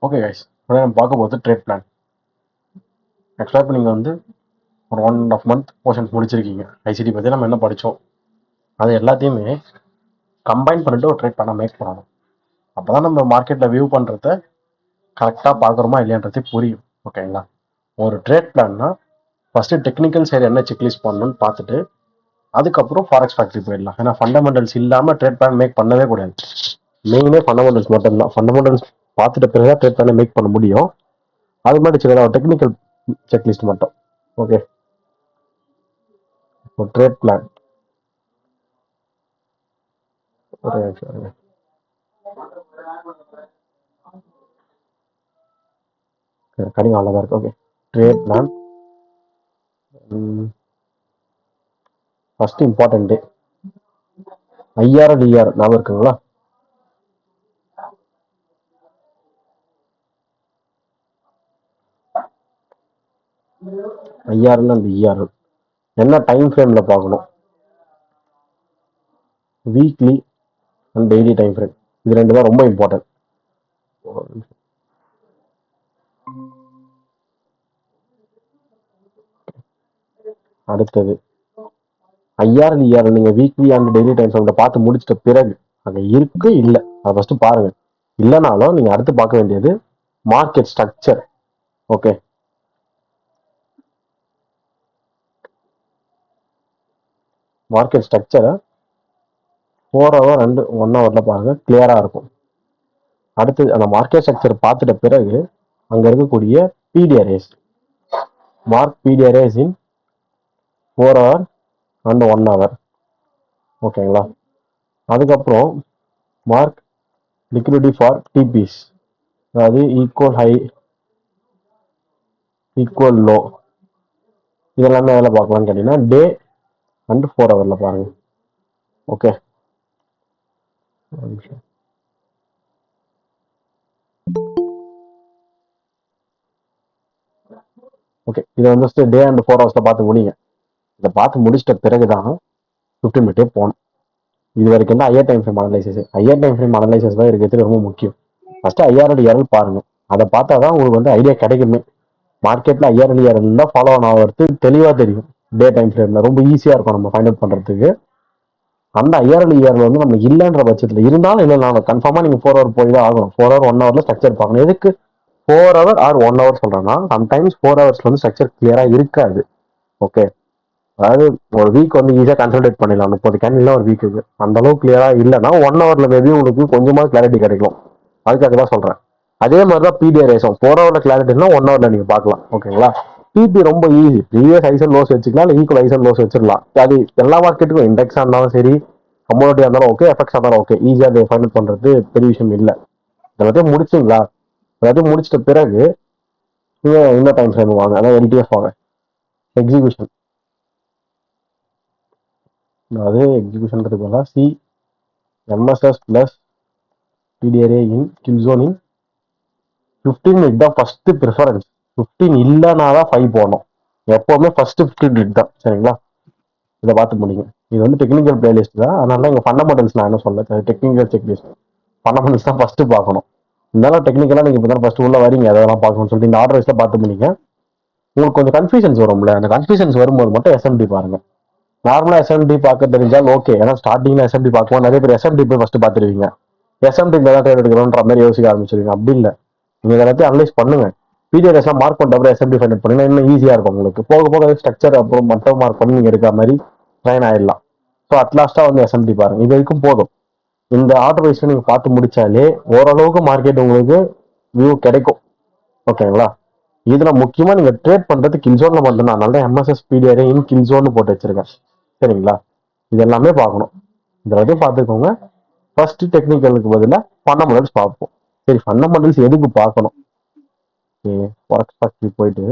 Okay guys, நம்ம பார்க்க போகிறது ட்ரேட் பிளான். ஆக்சுவலாக இப்போ நீங்கள் வந்து ஒரு 1.5 month போர்ஷன்ஸ் முடிச்சிருக்கீங்க. ஐசிடி பற்றி நம்ம என்ன படித்தோம் அது எல்லாத்தையுமே கம்பைன் பண்ணிட்டு ஒரு ட்ரேட் பிளானை மேக் பண்ணணும். அப்போ தான் நம்ம மார்க்கெட்டில் வியூ பண்ணுறத கரெக்டாக பார்க்குறோமா இல்லையான்றதே புரியும். ஓகேங்களா? ஒரு ட்ரேட் பிளான்னா ஃபஸ்ட்டு டெக்னிக்கல் சைடு என்ன செக்லிஸ்ட் பண்ணணும்னு பார்த்துட்டு அதுக்கப்புறம் ஃபாரெக்ஸ் ஃபேக்ட்ரி போயிடலாம். ஏன்னா ஃபண்டமெண்டல்ஸ் இல்லாமல் ட்ரேட் பிளான் மேக் பண்ணவே கூடாது. மெயினே ஃபண்டமெண்டல்ஸ் மட்டும்தான். ஃபண்டமெண்டல்ஸ் பார்த்துட்ட பிறகு தான் ட்ரேட் பிளானை மேக் பண்ண முடியும். அது மாதிரி சில டெக்னிக்கல் செக்லிஸ்ட் மட்டும். ஓகே, ஒரு ட்ரேட் பிளான் கடிங்க அவ்வளோதான் இருக்கு. Okay, trade plan first important IRTR ஞாபகம் இருக்குங்களா? ஐஆர்ல அந்த இஆர் என்ன டைம் ஃப்ரேம்ல பார்க்கணும்? Weekly and daily time frame. இது ரெண்டு தான் ரொம்ப இம்பார்ட்டன்ட். அடுத்தது ஐஆர்இஆர் நீங்க வீக்லி அண்ட் டெய்லி டைம் ஃப்ரேம்ல பார்த்து முடிச்சிட்ட பிறகு அங்கே இருக்கு இல்லை அதை ஃபர்ஸ்ட் பாருங்க. இல்லைனாலும் நீங்க அடுத்து பார்க்க வேண்டியது மார்க்கெட் ஸ்ட்ரக்சர். ஓகே, மார்க்கெட் ஸ்ட்ரக்சரை 4 hour அண்ட் 1 hourல பாருங்க, கிளியரா இருக்கும். அடுத்து அந்த மார்க்கெட் ஸ்ட்ரக்சர் பார்த்துட்ட பிறகு அங்க இருக்கக்கூடிய PDRS mark PDRS in 4 hour and 1 hour. ஓகேங்களா? அதுக்கப்புறம் மார்க் லிக்விடிட்டி ஃபார் டிபிஸ், அதாவது ஈக்குவல் ஹை ஈக்குவல் லோ. இதெல்லாமே அதில் பார்க்கலாம்னு கேட்டீங்கன்னா டே அண்ட் 4 hourல பாருங்க. ஓகே, ஓகே, இதை வந்து டே அண்ட் 4 hours பார்த்து முடிங்க. இதை பார்த்து முடிச்சிட்ட பிறகுதான் 15 minute போகணும். இது வரைக்கும் தான் IR time frame analysis. IR time frame analysis தான் இருக்கிறது ரொம்ப முக்கியம். ஃபர்ஸ்ட் ஐஆர்டிஆர் பாருங்க. அதை பார்த்தா தான் உங்களுக்கு வந்து ஐடியா கிடைக்குமே. மார்க்கெட்ல ஐஆர்டிஆர் இருந்தால் ஃபாலோ ஆன் ஆகிறது தெளிவாக தெரியும். டே டைம் ஃப்ரேம்ல ரொம்ப ஈஸியாக இருக்கும் நம்ம ஃபைண்ட் அவுட் பண்ணுறதுக்கு. அந்த ஐஆர்டிஆர்ல வந்து நம்ம இல்லைன்ற பட்சத்தில் இருந்தாலும் இல்லைனாலும் கன்ஃபார்மாக நீங்கள் 4 hour போய் தான் ஆகணும். 4 hour 1 hourல ஸ்ட்ரக்சர் பார்க்கணும். எதுக்கு 4 hour ஆர் 1 hour சொல்றேன்னா சம்டைம்ஸ் 4 hours வந்து ஸ்ட்ரக்சர் கிளியரா இருக்காது. ஓகே, அதாவது ஒரு வீக் வந்து ஈஸியாக கன்சல்டேட் பண்ணிடலாம். 30 கேண்டில் ஒரு வீக்குக்கு அந்த அளவுக்கு கிளியரா இல்லைன்னா 1 hourல மேபி உங்களுக்கு கொஞ்சமா கிளாரிட்டி கிடைக்கும். அதுக்காக தான் சொல்றேன். அதே மாதிரி தான் பிடிஆர்ஏஸும் 4 hourல கிளாரிட்டினா 1 hourல நீங்க பார்க்கலாம். ஓகேங்களா? பிபி ரொம்ப easy. Previous highs and lows வச்சுக்கலாம், இல்லை ஈக்குவல் ஹைஸ் அண்ட் லோஸ் வச்சிடலாம். அது எல்லா மார்க்கெட்டுக்கும் இண்டெக்ஸா இருந்தாலும் சரி, கமோடிட்டியா இருந்தாலும் ஓகே, எஃபெக்ட்ஸா இருந்தாலும் ஓகே, ஈஸியா அதை ஃபைண்ட் அவுட் பண்றது பெரிய விஷயம் இல்லை. எல்லாத்தையும் முடிச்சிங்களா? எல்லாத்தையும் முடிச்சிட்ட பிறகு நீங்க இந்த டைம் ஃப்ரேம் வாங்க, அதாவது எல்டிஎஃப் வாங்க. எக்ஸிகியூஷன், அதாவது எக்ஸிகியூஷன்றது போல சி எம்எஸ்எஸ் பிளஸ் பிடிஆர்ஏ இன் கில் ஜோன் இன் 15 minute தான் ஃபர்ஸ்ட் ப்ரிஃபரன்ஸ். 15 இல்லைனாதான் 5 போகணும். எப்பவுமே ஃபர்ஸ்ட் 15 minute தான். சரிங்களா? இதை பார்த்து முடியுங்க. இது வந்து டெக்னிக்கல் பிளேலிஸ்ட் தான். அதனால இங்கே ஃபண்டமெண்டல்ஸ் நான் என்ன சொல்ல, டெக்னிக்கல் செக்லிஸ்ட் ஃபண்டமெண்டல்ஸ் தான் ஃபர்ஸ்ட் பார்க்கணும். இருந்தாலும் டெக்னிக்கலாக நீங்கள் இப்போ தான் ஃபர்ஸ்ட் உள்ள வரீங்க, அதெல்லாம் பார்க்கணும்னு சொல்லிட்டு இந்த ஆர்டர் வைஸ்ல பார்த்து முடியுங்க. உங்களுக்கு கொஞ்சம் கன்ஃபியூஷன்ஸ் வரும்ல, அந்த கன்ஃபியூஷன்ஸ் வரும்போது மட்டும் எஸ்எம்டி பாருங்க. நார்மலா எஸ்எம்டி பார்க்க தெரிஞ்சால் ஓகே. ஏன்னா ஸ்டார்டிங்ல எஸ்எம்டி பார்க்கும்போது நிறைய பேர் எஸ்எம்டி போய் ஃபர்ஸ்ட் பார்த்துருவீங்க. எஸ்எம்டி தான் ட்ரேட் எடுக்கிறோன்ற மாதிரி யோசிக்க ஆரம்பிச்சிருவீங்க. அப்படி இல்லை, நீங்க எல்லாத்தையும் அனலைஸ் பண்ணுங்க. பிடிஆர்எஸ் மார்க் பண்ண அப்புறம் எஸ்எம்டி ஃபைண்ட் பண்ணுங்க, இன்னும் ஈஸியா இருக்கும் உங்களுக்கு. போக போக ஸ்ட்ரக்சர் அப்புறம் மட்டும் மார்க் பண்ணி நீங்க எடுக்கிற மாதிரி ட்ரைன் ஆயிடலாம். ஸோ அட்லாஸ்டா வந்து எஸ்எம்டி பாருங்க. இது வரைக்கும் போதும். இந்த ஆர்டர் வைஸ் நீங்க பார்த்து முடிச்சாலே ஓரளவுக்கு மார்க்கெட் உங்களுக்கு வியூ கிடைக்கும். ஓகேங்களா? இதுல முக்கியமா நீங்க ட்ரேட் பண்றது கில்ஜோன்ல மட்டும்தான். அதனால எம்எஸ்எஸ் பிடிஆர்ஏ இன் கில்ஜோன் போட்டு வச்சிருக்கேன். சரிங்களா? இது எல்லாமே பார்க்கணும். இதை வரைக்கும் பார்த்துக்கோங்க. ஃபர்ஸ்ட் டெக்னிக்கலுக்கு பதிலாக ஃபண்டமெண்டல்ஸ் பார்ப்போம். சரி, ஃபண்டமெண்டல்ஸ் எதுக்கு பார்க்கணும்? ஃபாரெக்ஸ் ஃபேக்டரி போயிட்டு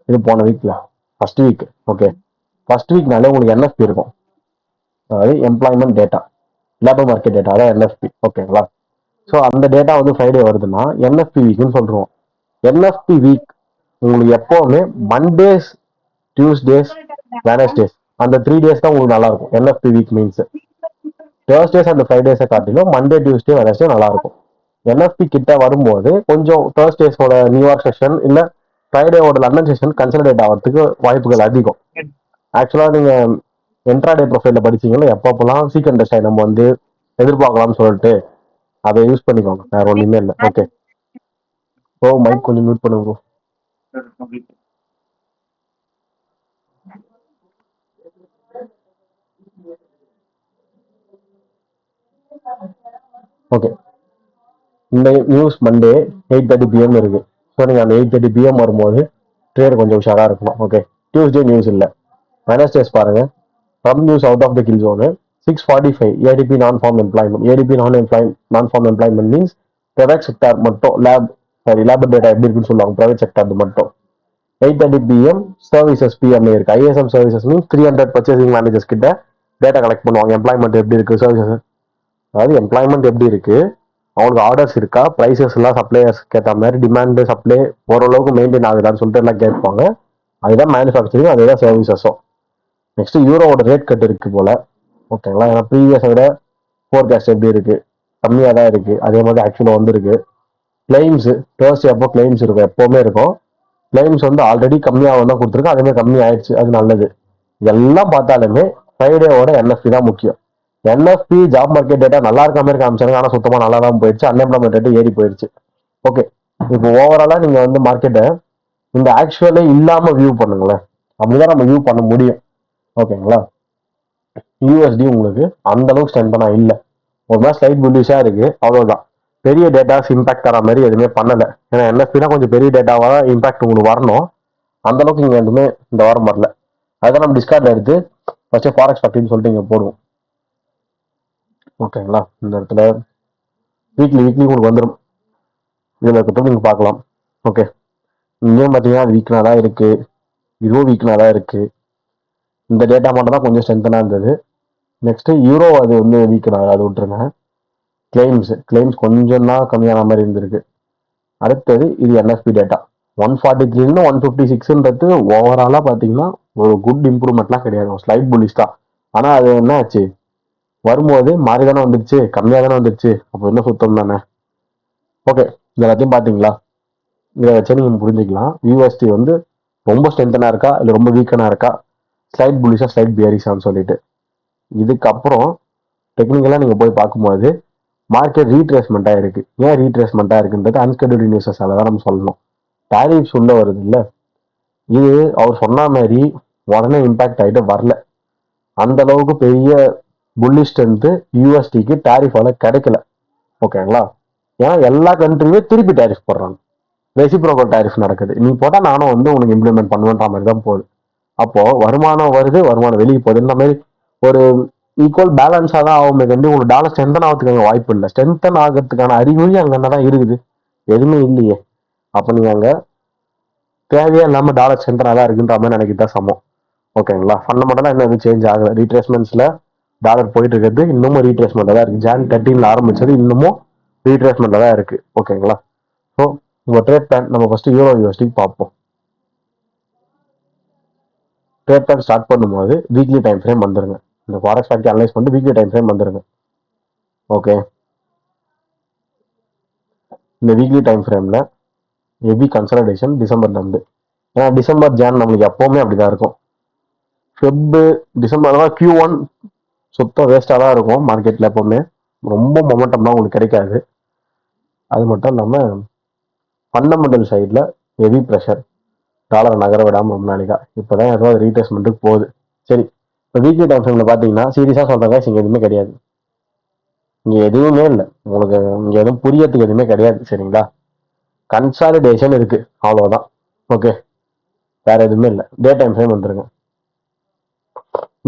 இது போன வீக்ல ஃபர்ஸ்ட் வீக். ஓகே, ஃபர்ஸ்ட் வீக்னாலே உங்களுக்கு என்எஃப்பி இருக்கும், அதாவது employment data, labour market data, அதான் என்எஃப்பி. ஓகேங்களா? ஸோ அந்த டேட்டா வந்து ஃப்ரைடே வருதுன்னா என்எஃப்பி வீக்னு சொல்றோம். என்எஃப்பி வீக் உங்களுக்கு எப்பவுமே மண்டேஸ், டியூஸ்டேஸ், வெனஸ்டேஸ் அந்த 3 days தான் உங்களுக்கு நல்லா இருக்கும். NFP week means Thursdays and ஃப்ரைடேஸை காட்டிலும் மண்டே டியூஸ்டே வெனஸ்டே நல்லா இருக்கும். என்எஃப்பி கிட்ட வரும்போது கொஞ்சம் தேர்ஸ்டேஸோட நியூயார்க் செஷன் இல்ல ஃப்ரைடேவோட லண்டன் செஷன் கன்சல்டேட் ஆகிறதுக்கு வாய்ப்புகள் அதிகம். ஆக்சுவலா நீங்க என்ட்ராடே ப்ரொஃபைல படிச்சீங்கன்னா எப்பப்பெல்லாம் சீக்கிரம் டெஸ்ட் நம்ம வந்து எதிர்பார்க்கலாம்னு சொல்லிட்டு அதை யூஸ் பண்ணிக்கோங்க. வேற ஒண்ணுமே இல்லை. ஓகே, ஸோ மைக் கொஞ்சம் மியூட் பண்ணுங்க. ஓகே, இந்த நியூஸ் மண்டே 8:30 PM இருக்கு. ஸோ நீங்க அந்த 8:30 PM வரும்போது ட்ரேட் கொஞ்சம் உஷாரா இருக்கணும். ஓகே, டியூஸ்டே நியூஸ் இல்லை. வெனஸ்டேஸ் பாருங்க. From news out of the kill zone 6:45 ADP non farm employment. ADP non farm employment means private sector மட்டும் லேபர் டேட்டா எப்படி இருக்குன்னு சொல்லுவாங்க. ப்ரைவேட் செக்டார் மட்டும் 8:30 PM சர்வீசஸ் பிஎம்ஏ இருக்கு. ISM services means 300 purchasing managers கிட்ட data collect பண்ணுவாங்க. Employment எப்படி இருக்கு, சர்வீசஸ் அதாவது எம்ப்ளாய்மெண்ட் எப்படி இருக்கு, அவங்களுக்கு ஆர்டர்ஸ் இருக்கா, ப்ரைசஸ் எல்லாம் சப்ளையர்ஸ்க்கு ஏற்ற மாதிரி டிமாண்ட் சப்ளை ஓரளவுக்கு மெயின்டைன் ஆகுதான்னு சொல்லிட்டு எல்லாம் கேட்பாங்க. அதுதான் மேனுஃபேக்சரிங், அதுதான் சர்வீசஸும். நெக்ஸ்ட் யூரோவோட ரேட் கட் இருக்கு போல. ஓகேங்களா, ஏன்னா ப்ரீவியஸை விட ஃபோர்காஸ்ட் எப்படி இருக்கு, கம்மியாக தான் இருக்கு. அதே மாதிரி ஆக்சுவலாக வந்துருக்கு. கிளைம்ஸ் தேர்ஸ்டே அப்போ கிளைம்ஸ் இருக்கும், எப்பவுமே இருக்கும். கிளைம்ஸ் வந்து ஆல்ரெடி கம்மியாக தான் கொடுத்துருக்கு, அதுவே கம்மி ஆயிடுச்சு, அது நல்லது. இதெல்லாம் பார்த்தாலுமே ஃப்ரைடேவோட என்எஃப்பி தான் முக்கியம். என்எஃப்பி ஜாப் மார்க்கெட் டேட்டா நல்லா இருக்க மாதிரி காமிச்சாங்க, ஆனால் சுத்தமாக நல்லா தான் போயிடுச்சு. அன்எம்ப்ளாய்மெண்ட் ரேட்டு ஏறி போயிடுச்சு. ஓகே, இப்போ ஓவராலா நீங்க வந்து மார்க்கெட்டை இந்த ஆக்சுவலே இல்லாம வியூ பண்ணுங்களேன். அப்படிதான் நம்ம வியூ பண்ண முடியும். ஓகேங்களா, யூஎஸ்டி உங்களுக்கு அந்த அளவுக்கு ஸ்ட்ரென்தனா இல்லை. ஒரு மாதிரி ஸ்லைட் புல்லிஷா இருக்கு, அவ்வளவுதான். பெரிய டேட்டாஸ் இம்பாக்ட் தர மாதிரி எதுவுமே பண்ணல. ஏன்னா என்எஃப்பினா கொஞ்சம் பெரிய டேட்டாவா இம்பாக்ட் உங்களுக்கு வரணும். அந்த அளவுக்கு இங்க எதுவுமே இந்த வாரம் வரல. அதான் நம்ம டிஸ்கார்ட்ல எடுத்து ஃபர்ஸ்ட் ஃபாரெக்ஸ் ஃபேக்டரின்னு சொல்லிட்டு இங்க போடுவோம். ஓகேங்களா, இந்த இடத்துல வீக்லி உங்களுக்கு வந்துடும். இதுல இருக்கிறது நீங்க பார்க்கலாம். ஓகே, இங்கேயும் பார்த்தீங்கன்னா அது வீக்னா தான் இருக்கு, இதுவும் வீக்னா தான் இருக்கு. இந்த டேட்டா மட்டும் தான் கொஞ்சம் ஸ்ட்ரென்தனா இருந்தது. நெக்ஸ்ட் யூரோ அது வந்து வீக்னா அது விட்டுருங்க. கிளைம்ஸ் கொஞ்சம் தான் கம்மியான மாதிரி இருந்திருக்கு. அடுத்தது இது என்எஃப்பி டேட்டா 143 156ன்றது ஓவராலா பாத்தீங்கன்னா ஒரு குட் இம்ப்ரூவ்மெண்ட்லாம் கிடையாது, ஸ்லைட் புலிஷ் தான். ஆனா அது என்ன ஆச்சு, வரும்போது மாறி தானே வந்துருச்சு, கம்மியா தானே வந்துருச்சு. அப்போ என்ன சுத்தம் தானே. ஓகே, இது எல்லாத்தையும் பாத்தீங்களா, இதை வச்சு நீங்க புரிஞ்சுக்கலாம் யூஎஸ்டி வந்து ரொம்ப ஸ்ட்ரென்தனா இருக்கா இல்ல ரொம்ப வீக்கனா இருக்கா, ஸ்லைட் புலிஷா ஸ்லைட் பியரிஷான்னு சொல்லிட்டு. இதுக்கப்புறம் டெக்னிக்கலா நீங்க போய் பார்க்கும்போது மார்க்கெட் ரீட்ரேஸ்மெண்டா இருக்கு. ஏன் ரீட்ரேஸ்மெண்டா இருக்குன்றது அன்ஸ்கெடியூல்டு நியூஸஸால தான் நம்ம சொல்லணும். டாரிஃப்ஸ் உள்ள வருது இல்ல, இது அவர் சொன்ன மாதிரி உடனே இம்பாக்ட் ஆகிட்டு வரல. அந்த அளவுக்கு பெரிய புல்லிஷ் ஸ்ட்ரென்த் யூஎஸ்டிக்கு டாரிஃபால கிடைக்கல. ஓகேங்களா, ஏன்னா எல்லா கண்ட்ரியுமே திருப்பி டாரிஃப் போடுறாங்க. ரெசிப்ரோக்கல் டாரிஃப் நடக்குது, நீ போட்டா நானும் வந்து உனக்கு இம்ப்ளிமெண்ட் பண்ணுவேன்ற மாதிரி தான் போகுது. அப்போ வருமானம் வருது, வருமானம் வெளியே போகுது. இந்த மாதிரி ஒரு ஈக்குவல் பேலன்ஸா தான் ஆகுமே கண்டி உங்களுக்கு டாலர் ஸ்ட்ரென்தன் ஆகிறதுக்கு வாய்ப்பு இல்லை. ஸ்ட்ரென்தன் ஆகிறதுக்கான அறிகுறி அங்க தான் இருக்குது, எதுவுமே இல்லையே. அப்ப நீங்க அங்க தேவையே இல்லாம டாலர் ஸ்ட்ரென்தனா தான் இருக்குன்ற மாதிரி நினைக்கிட்டா சமம். ஓகேங்களா, ஃபண்டமெண்டலா என்ன எதுவும் சேஞ்ச் ஆகல. ரீட்ரேஸ்மெண்ட்ஸ்ல டாலர் போயிட்டு இருக்கிறது இன்னமும் ரீட்ரேஸ்மெண்ட்ல தான் இருக்கு. ஜான் 13 ஆரம்பிச்சது இன்னமும் ரீட்ரேஸ்மெண்ட்ல தான் இருக்கு. ஓகேங்களா, ஸோ உங்க ட்ரேட் பிளான் நம்ம ஃபர்ஸ்ட் யூரோ யூஎஸ்டி பார்ப்போம். ட்ரேட் பிளான் ஸ்டார்ட் பண்ணும்போது வீக்லி டைம் ஃப்ரேம் வந்துருங்க. இந்த ஃபாரெக்ஸ் ஃபேக்டரி அனலைஸ் பண்ணிட்டு வீக்லி டைம் ஃப்ரேம் வந்துருங்க. ஓகே, இந்த வீக்லி டைம் ஃப்ரேம்ல ஹெவி கன்சல்டேஷன் டிசம்பர்ல இருந்து. ஏன்னா டிசம்பர் ஜான் நம்மளுக்கு எப்பவுமே அப்படிதான் இருக்கும். ஃபெப் டிசம்பர் தான் Q1 சுத்தம் வேஸ்டா தான் இருக்கும் மார்க்கெட்ல எப்பவுமே. ரொம்ப மொமெண்டம்லாம் உங்களுக்கு கிடைக்காது. அது மட்டும் இல்லாம ஃபண்டமெண்டல் சைட்ல ஹெவி ப்ரெஷர், டாலர் நகர விடாம ரொம்ப நாளைக்கா. இப்பதான் ஏதாவது ரீட்ரேஸ்மெண்ட்டுக்கு போகுது. சரி, இப்போ வீக்லி டைம் ஃப்ரேம்ல பாத்தீங்கன்னா சீரியஸா சொல்றாங்க, இங்க எதுவுமே கிடையாது. இங்க எதுவுமே இல்லை உங்களுக்கு, இங்க எதுவும் புரியறதுக்கு எதுவுமே கிடையாது. சரிங்களா, கன்சாலிடேஷன் இருக்கு, அவ்வளவுதான். ஓகே, வேற எதுவுமே இல்லை. டே டைம் ஃப்ரேம் வந்துருங்க.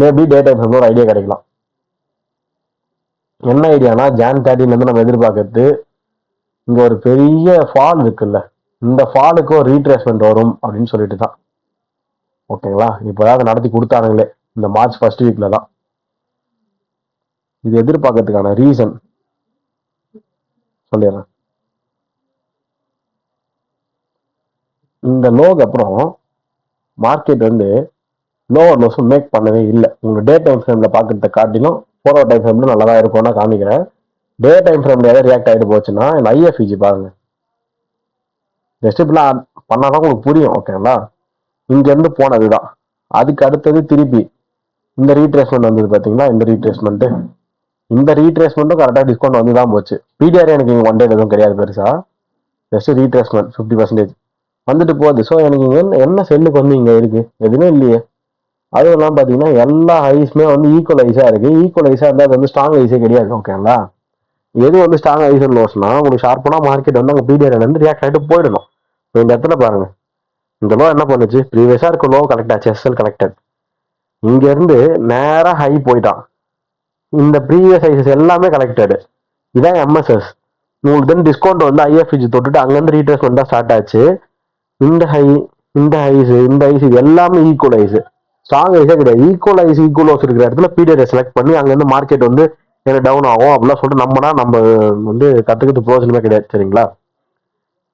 மேபி டே டைம் ஃப்ரேம்ல ஒரு ஐடியா கிடைக்கலாம். என்ன ஐடியானா ஜான் 13 இருந்து நம்ம எதிர்பார்க்கறது இங்க ஒரு பெரிய ஃபால் இருக்குல்ல, இந்த ஃபாலுக்கு ஒரு ரீட்ரேஸ்மெண்ட் வரும் அப்படின்னு சொல்லிட்டு தான். ஓகேங்களா, இப்போதான் அதை நடத்தி கொடுத்தானுங்களே இந்த மார்ச் ஃபர்ஸ்ட் வீக்ல தான். இது எதிர்பார்க்கறதுக்கான ரீசன் சொல்லிடுறேன். இந்த லோக்கு அப்புறம் மார்க்கெட் வந்து லோவர் லோஸும் மேக் பண்ணவே இல்லை. உங்க டே டைம் ஃப்ரேம்ல பாக்குறத காட்டிலும் 4 hour டைம் ஃப்ரேம்ல நல்லா தான் இருக்கும்னா காமிக்கிறேன். டே டைம் ஃப்ரேம்ல ஏதாவது ரியாக்ட் ஆகிட்டு போச்சுன்னா இந்த ஐஎஃப்இஜி பாருங்க. ஜஸ்ட் இப்படிலாம் பண்ணாதான் உங்களுக்கு புரியும். ஓகேங்களா? இங்க இருந்து போனதுதான். அதுக்கு அடுத்தது திருப்பி இந்த ரீட்ரேஸ்மெண்ட் வந்தது பாத்தீங்களா? இந்த ரீட்ரேஸ்மெண்ட்டும் கரெக்டாக டிஸ்கவுண்ட் வந்து தான் போச்சு. பிடிஆர் எனக்கு இங்கே ஒன் டே எதுவும் கிடையாது பெருசா. ஜஸ்ட் ரீட்ரேஸ்மெண்ட் 50% வந்துட்டு போகுது. ஸோ எனக்கு இங்கே என்ன செல்லுக்கு வந்து இங்கே இருக்கு? எதுவுமே இல்லையே. அதுவும் இல்லாமல் பார்த்தீங்கன்னா எல்லா ஐஸுமே வந்து ஈக்குவலைஸாக இருக்கு. ஈக்குவலைஸாக இருந்தால் அது வந்து ஸ்ட்ராங் ஐஸே கிடையாது. ஓகேங்களா? எது வந்து ஸ்ட்ராங் ஐஸ் லோஸ்னா உங்களுக்கு ஷார்ப்பான மார்க்கெட் வந்து அங்கே பிடிஆர் வந்து ரியாக்ட் ஆகிட்டு போயிடணும். இந்த இடத்துல பாருங்க, இந்த லோ என்ன பண்ணுச்சு? ப்ரீவியஸாக இருக்க லோ கலெக்ட் ஆச்சு, எஸ்எல் கலெக்டட். இங்க இருந்து நேராக ஹை போயிட்டான். இந்த ப்ரீவியஸ் ஐசஸ் எல்லாமே கலெக்டடு. இதான் எம்எஸ்எஸ். உங்களுக்கு தென் டிஸ்கவுண்ட் வந்து ஐஎஃப்இஜி தொட்டுட்டு அங்கேருந்து ரீட்ரேஸ்மெண்ட் தான் ஸ்டார்ட் ஆச்சு. இந்த ஹை, இந்த ஐஸ், இந்த ஐஸ் இது எல்லாமே ஈக்குவல் ஐஸ். ஸ்ட்ராங் ஐஸே கிடையாது. ஈக்குவல் ஐஸ், ஈக்குவல் இருக்கிற இடத்துல பீரியட் செலக்ட் பண்ணி அங்கேருந்து மார்க்கெட் வந்து எனக்கு டவுன் ஆகும் அப்படிலாம் சொல்லிட்டு நம்ம வந்து கற்றுக்கிட்டு ப்ரோஜனமே கிடையாது. சரிங்களா?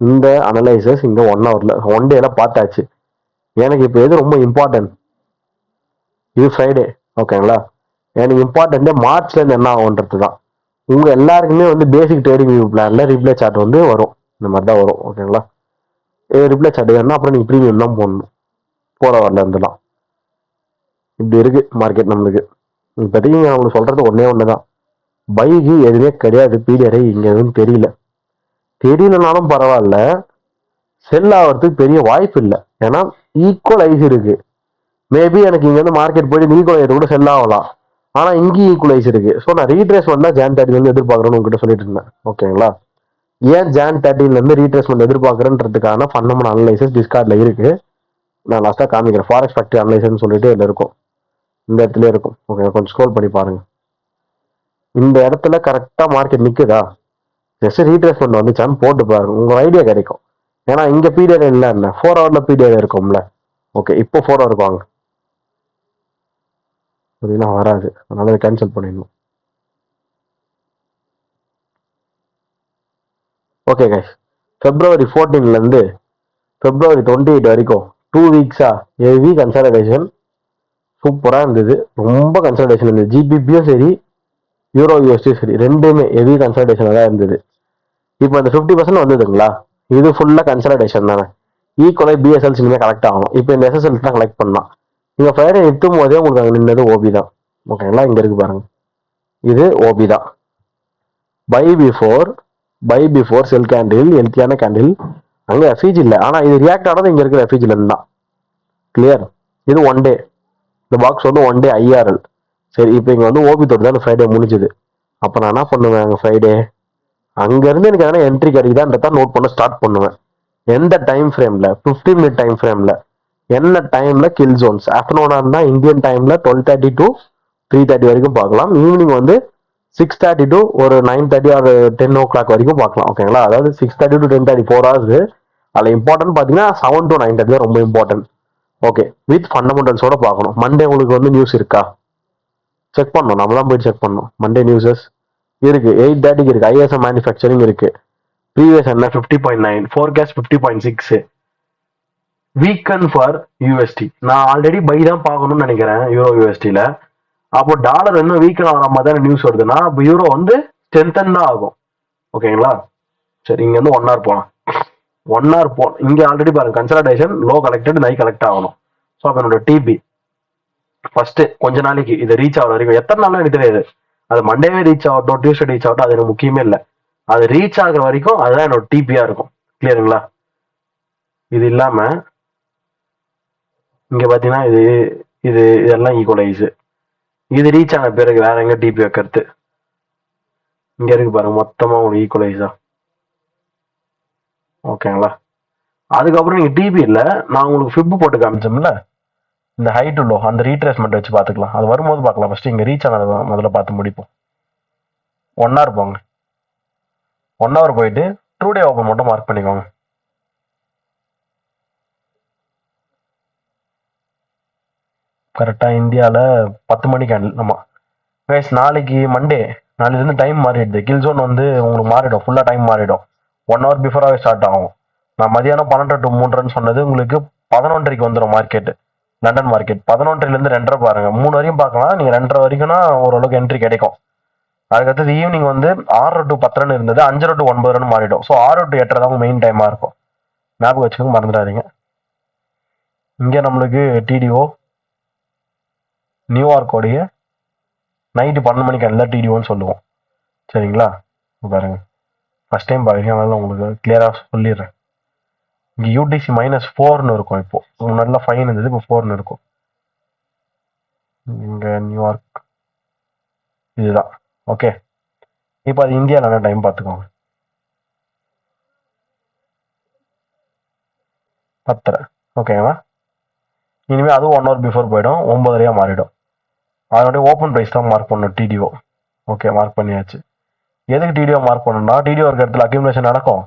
இந்த அனலைசஸ் இங்க 1 hourல 1 டேல பார்த்தாச்சு. எனக்கு இப்போ எது ரொம்ப இம்பார்ட்டன்ட்? இது ஃப்ரைடே. ஓகேங்களா? எனக்கு இம்பார்ட்டன்ட் மார்ச்ல இருந்து என்ன ஆகுன்றது தான். உங்க எல்லாருக்குமே வந்து பேசிக் ட்ரேடிங் வியூ பிளான்ல ரிப்ளே சார்ட் வந்து வரும். இந்த மாதிரி தான் வரும். ஓகேங்களா? ரிப்ளே சார்ட் வேணும்னா அப்புறம் நீங்க ப்ரீமியம் தான் போடணும். போற வரல இருந்துலாம் இப்படி இருக்கு மார்க்கெட் நம்மளுக்கு. இப்போதைக்கு நான் உங்களுக்கு சொல்றது ஒன்னே ஒண்ணுதான். பைக்கு எதுவுமே கிடையாது. பீடியரை இங்க எதுவும் தெரியலனாலும் பரவாயில்ல, செல் ஆகிறதுக்கு பெரிய வாய்ப்பு இல்லை. ஏன்னா ஈக்குவல் ஐஸ் இருக்கு. மேபி எனக்கு இங்க இருந்து மார்க்கெட் போயிட்டு ஈக்குவல் கூட செல் ஆகலாம். ஆனா இங்கேயும் ஈக்குவலைஸ் இருக்கு. ஸோ நான் ரீட்ரேஸ்மெண்ட் தான் ஜான் 30 வந்து எதிர்பார்க்கறேன்னு உங்ககிட்ட சொல்லிட்டு இருந்தேன். ஓகேங்களா? ஏன் ஜான் 30 இருந்து ரீட்ரேஸ்மெண்ட் எதிர்பார்க்கறன்றதுக்கான ஃபண்டமெண்டல் அனலைசஸ் டிஸ்கார்ட்ல இருக்கு. நான் லாஸ்டா காமிக்கிறேன். ஃபாரெக்ஸ் ஃபேக்டரி அனலைசஸ் சொல்லிட்டு இதுல இருக்கும். இந்த இடத்துல இருக்கும். ஓகே, கொஞ்சம் ஸ்க்ரோல் பண்ணி பாருங்க. இந்த இடத்துல கரெக்டா மார்க்கெட் நிக்குதா? ஜஸ்ட் ரீட்ரேஸ்மெண்ட் வந்துச்சான்னு போட்டு பாருங்க, உங்க ஐடியா கிடைக்கும். ஏன்னா இங்க பீரியட் இல்லை, என்ன 4 hourல பீரியட் இருக்கும்ல. ஓகே, இப்போ 4 hour வாங்க. அப்படின்னா வராது, அதனால அதை கேன்சல் பண்ணிடணும். ஓகே கைஸ், February 14 இருந்து February 28 வரைக்கும் 2 weeks ஹெவி கன்சல்டேஷன். சூப்பரா இருந்தது. ரொம்ப கன்சல்டேஷன் இருந்தது. ஜிபிபியும் சரி, யூரோ யூஎஸ்டியும் சரி, ரெண்டுமே ஹெவி கன்சல்டேஷன் தான் இருந்தது. இப்போ இந்த 50% வந்ததுங்களா, இது ஃபுல்லா கன்சல்டேஷன் தானே. ஈக்குவலை பிஎஸ்எல் இனிமே கலெக்ட் ஆகணும். இப்போ இந்த எஸ்எஸ்எல் தான் கலெக்ட் பண்ணலாம். நீங்க ஃப்ரைடே எட்டும் போதே உங்களுக்கு அங்கே நின்னது ஓபி தான். ஓகேங்களா? இங்க இருக்கு பாருங்க, இது ஓபி தான். பை பிஃபோர் செல் கேண்டில், ஹெல்த்தியான கேண்டில். அங்க எஃப்இஜி இல்லை, ஆனா இது ரியாக்ட் ஆனது இங்க இருக்கிற எஃப்இஜில இருந்து தான். கிளியர்? இது 1 day. இந்த பாக்ஸ் வந்து 1 day ஐஆர்எல். சரி, இப்போ இங்க வந்து ஓபி தொட்டு தான் ஃப்ரைடே முடிஞ்சுது. அப்ப நான் என்ன பண்ணுவேன்? அங்க ஃப்ரைடே அங்க இருந்து எனக்கு எதனா என்ட்ரி கிடைக்குதான்றத நோட் பண்ண ஸ்டார்ட் பண்ணுவேன். எந்த டைம் ஃப்ரேம்ல? 15 minute டைம் ஃப்ரேம்ல. என்ன டைம்ல கில் ஜோன்ஸ்? ஆஃப்டர்நூனா இருந்தா இந்தியன் டைம்ல 12:30 to 3:30 வரைக்கும் பார்க்கலாம். ஈவினிங் வந்து 6:30 to ஒரு 9:30 or 10 o'clock வரைக்கும் பார்க்கலாம். ஓகேங்களா? அதாவது 6:30 to 10:30 4 hours. அதில் இம்பார்ட்டன்ட் பார்த்தீங்கன்னா 7 to 9:30 ரொம்ப இம்பார்ட்டன்ட். ஓகே, வித் ஃபண்டமெண்டல்ஸோட பார்க்கணும். மண்டே உங்களுக்கு வந்து நியூஸ் இருக்கா செக் பண்ணணும். நம்ம தான் போய் செக் பண்ணணும். மண்டே நியூஸஸ் இருக்கு. 8:30 இருக்கு. ஐஎஸ்எம் மேனுஃபேக்சரிங் இருக்கு. ப்ரீவியஸ் என்ன 50.9, ஃபோர்காஸ்ட் 50.6. Weaken for USD. நான் ஆல்ரெடி பை தான் பார்க்கணும்னு நினைக்கிறேன் யூரோ யூஎஸ்டில. அப்போ டாலர் இன்னும் வீக்கன் ஆகிற மாதிரி தானே நியூஸ் வருதுன்னா, அப்போ யூரோ வந்து ஸ்ட்ரென்தன் தான் ஆகும். ஓகேங்களா? சரி, இங்க வந்து 1 hour போகலாம். 1 hour இங்க ஆல்ரெடி பாருங்க, கன்சல்டேஷன் லோ கலெக்டட், நை கலெக்ட் ஆகணும். ஸோ அப்போ என்னோட டிபி ஃபர்ஸ்ட் கொஞ்ச நாளைக்கு இதை ரீச் ஆகிற வரைக்கும், எத்தனை நாளும் எனக்கு தெரியாது. அது மண்டேவே ரீச் ஆகட்டும், டியூஸ்டே ரீச் ஆகட்டும், அது எனக்கு முக்கியமே இல்லை. அது ரீச் ஆகுற வரைக்கும் அதுதான் என்னோட டிபியா இருக்கும். கிளியருங்களா? இது இல்லாம இங்க பாத்தீங்கன்னா இது இது இதெல்லாம் ஈக்குவலைஸ். இது ரீச் ஆன பிறகு வேற எங்க டிபி வைக்கிறது? இங்க இருக்கு பாருங்க, மொத்தமா ஒரு ஈக்குவலைஸா. ஓகேங்களா? அதுக்கப்புறம் நீங்க டிபி இல்ல, நான் உங்களுக்கு ஃபிப் போட்டு காமிச்சோம்ல, இந்த ஹை டு லோ அந்த ரீட்ரேஸ்மெண்ட் வச்சு பாத்துக்கலாம். அது வரும்போது பார்க்கலாம். ஃபர்ஸ்ட் இங்க ரீச் ஆனது முதல்ல பார்த்து முடிப்போம். 1 hour போங்க. 1 hour போயிட்டு ட்ரூ டே ஓப்பன் மட்டும் மார்க் பண்ணிக்கோங்க. கரெக்டா இந்தியாவில் 10 மணி கேண்டில். ஆமா கைஸ், நாளைக்கு மண்டே, நாளையிலேருந்து டைம் மாறிடுது. கில் ஜோன் வந்து உங்களுக்கு மாறிடும், ஃபுல்லாக டைம் மாறிடும். 1 hour பிஃபோராகவே ஸ்டார்ட் ஆகும். நான் மதியானம் 12 to 3 சொன்னது உங்களுக்கு 11:30 வந்துடும் மார்க்கெட்டு. லண்டன் மார்க்கெட் 11லேருந்து 2:30 பாருங்க, 3 வரையும் பார்க்கலாம். நீங்கள் 2:30 வரைக்கும்னா ஓரளவுக்கு என்ட்ரி கிடைக்கும். அதுக்கடுத்தது ஈவினிங் வந்து 6 to 10 இருந்தது, 5 to 9 மாறிடும். ஸோ 6 to 8 தான் மெயின் டைமாக இருக்கும். ஞாபகம் வச்சுக்கோங்க, மறந்துடாதீங்க. இங்கே நம்மளுக்கு டிடிஓ நியூயார்க்கோடைய நைட்டு 12 மணிக்கு எல்லாம் டிடிஓன்னு சொல்லுவோம். சரிங்களா? பாருங்க, ஃபர்ஸ்ட் டைம் பார்க்குறீங்க, அதனால உங்களுக்கு கிளியராக சொல்லிடுறேன். இங்கே யூடிசி -4 இருக்கும். இப்போ நல்ல ஃபைன் இருந்தது, இப்போ 4 இருக்கும். இங்கே நியூயார்க் இதுதான். ஓகே, இப்போ அது இந்தியாவில் என்ன டைம் பார்த்துக்கோங்க. 10:30. ஓகேங்களா? இனிமேல் அதுவும் 1 hour பிஃபோர் போயிடும், 9:30 மாறிடும். அதனுடைய ஓப்பன் ப்ரைஸ் தான் மார்க் பண்ணணும் டிடிஓ. ஓகே, மார்க் பண்ணியாச்சு. எதுக்கு டிடிஓ மார்க் பண்ணணும்னா, டிடிஓ இருக்கிற இடத்துல அக்யூமுலேஷன் நடக்கும்.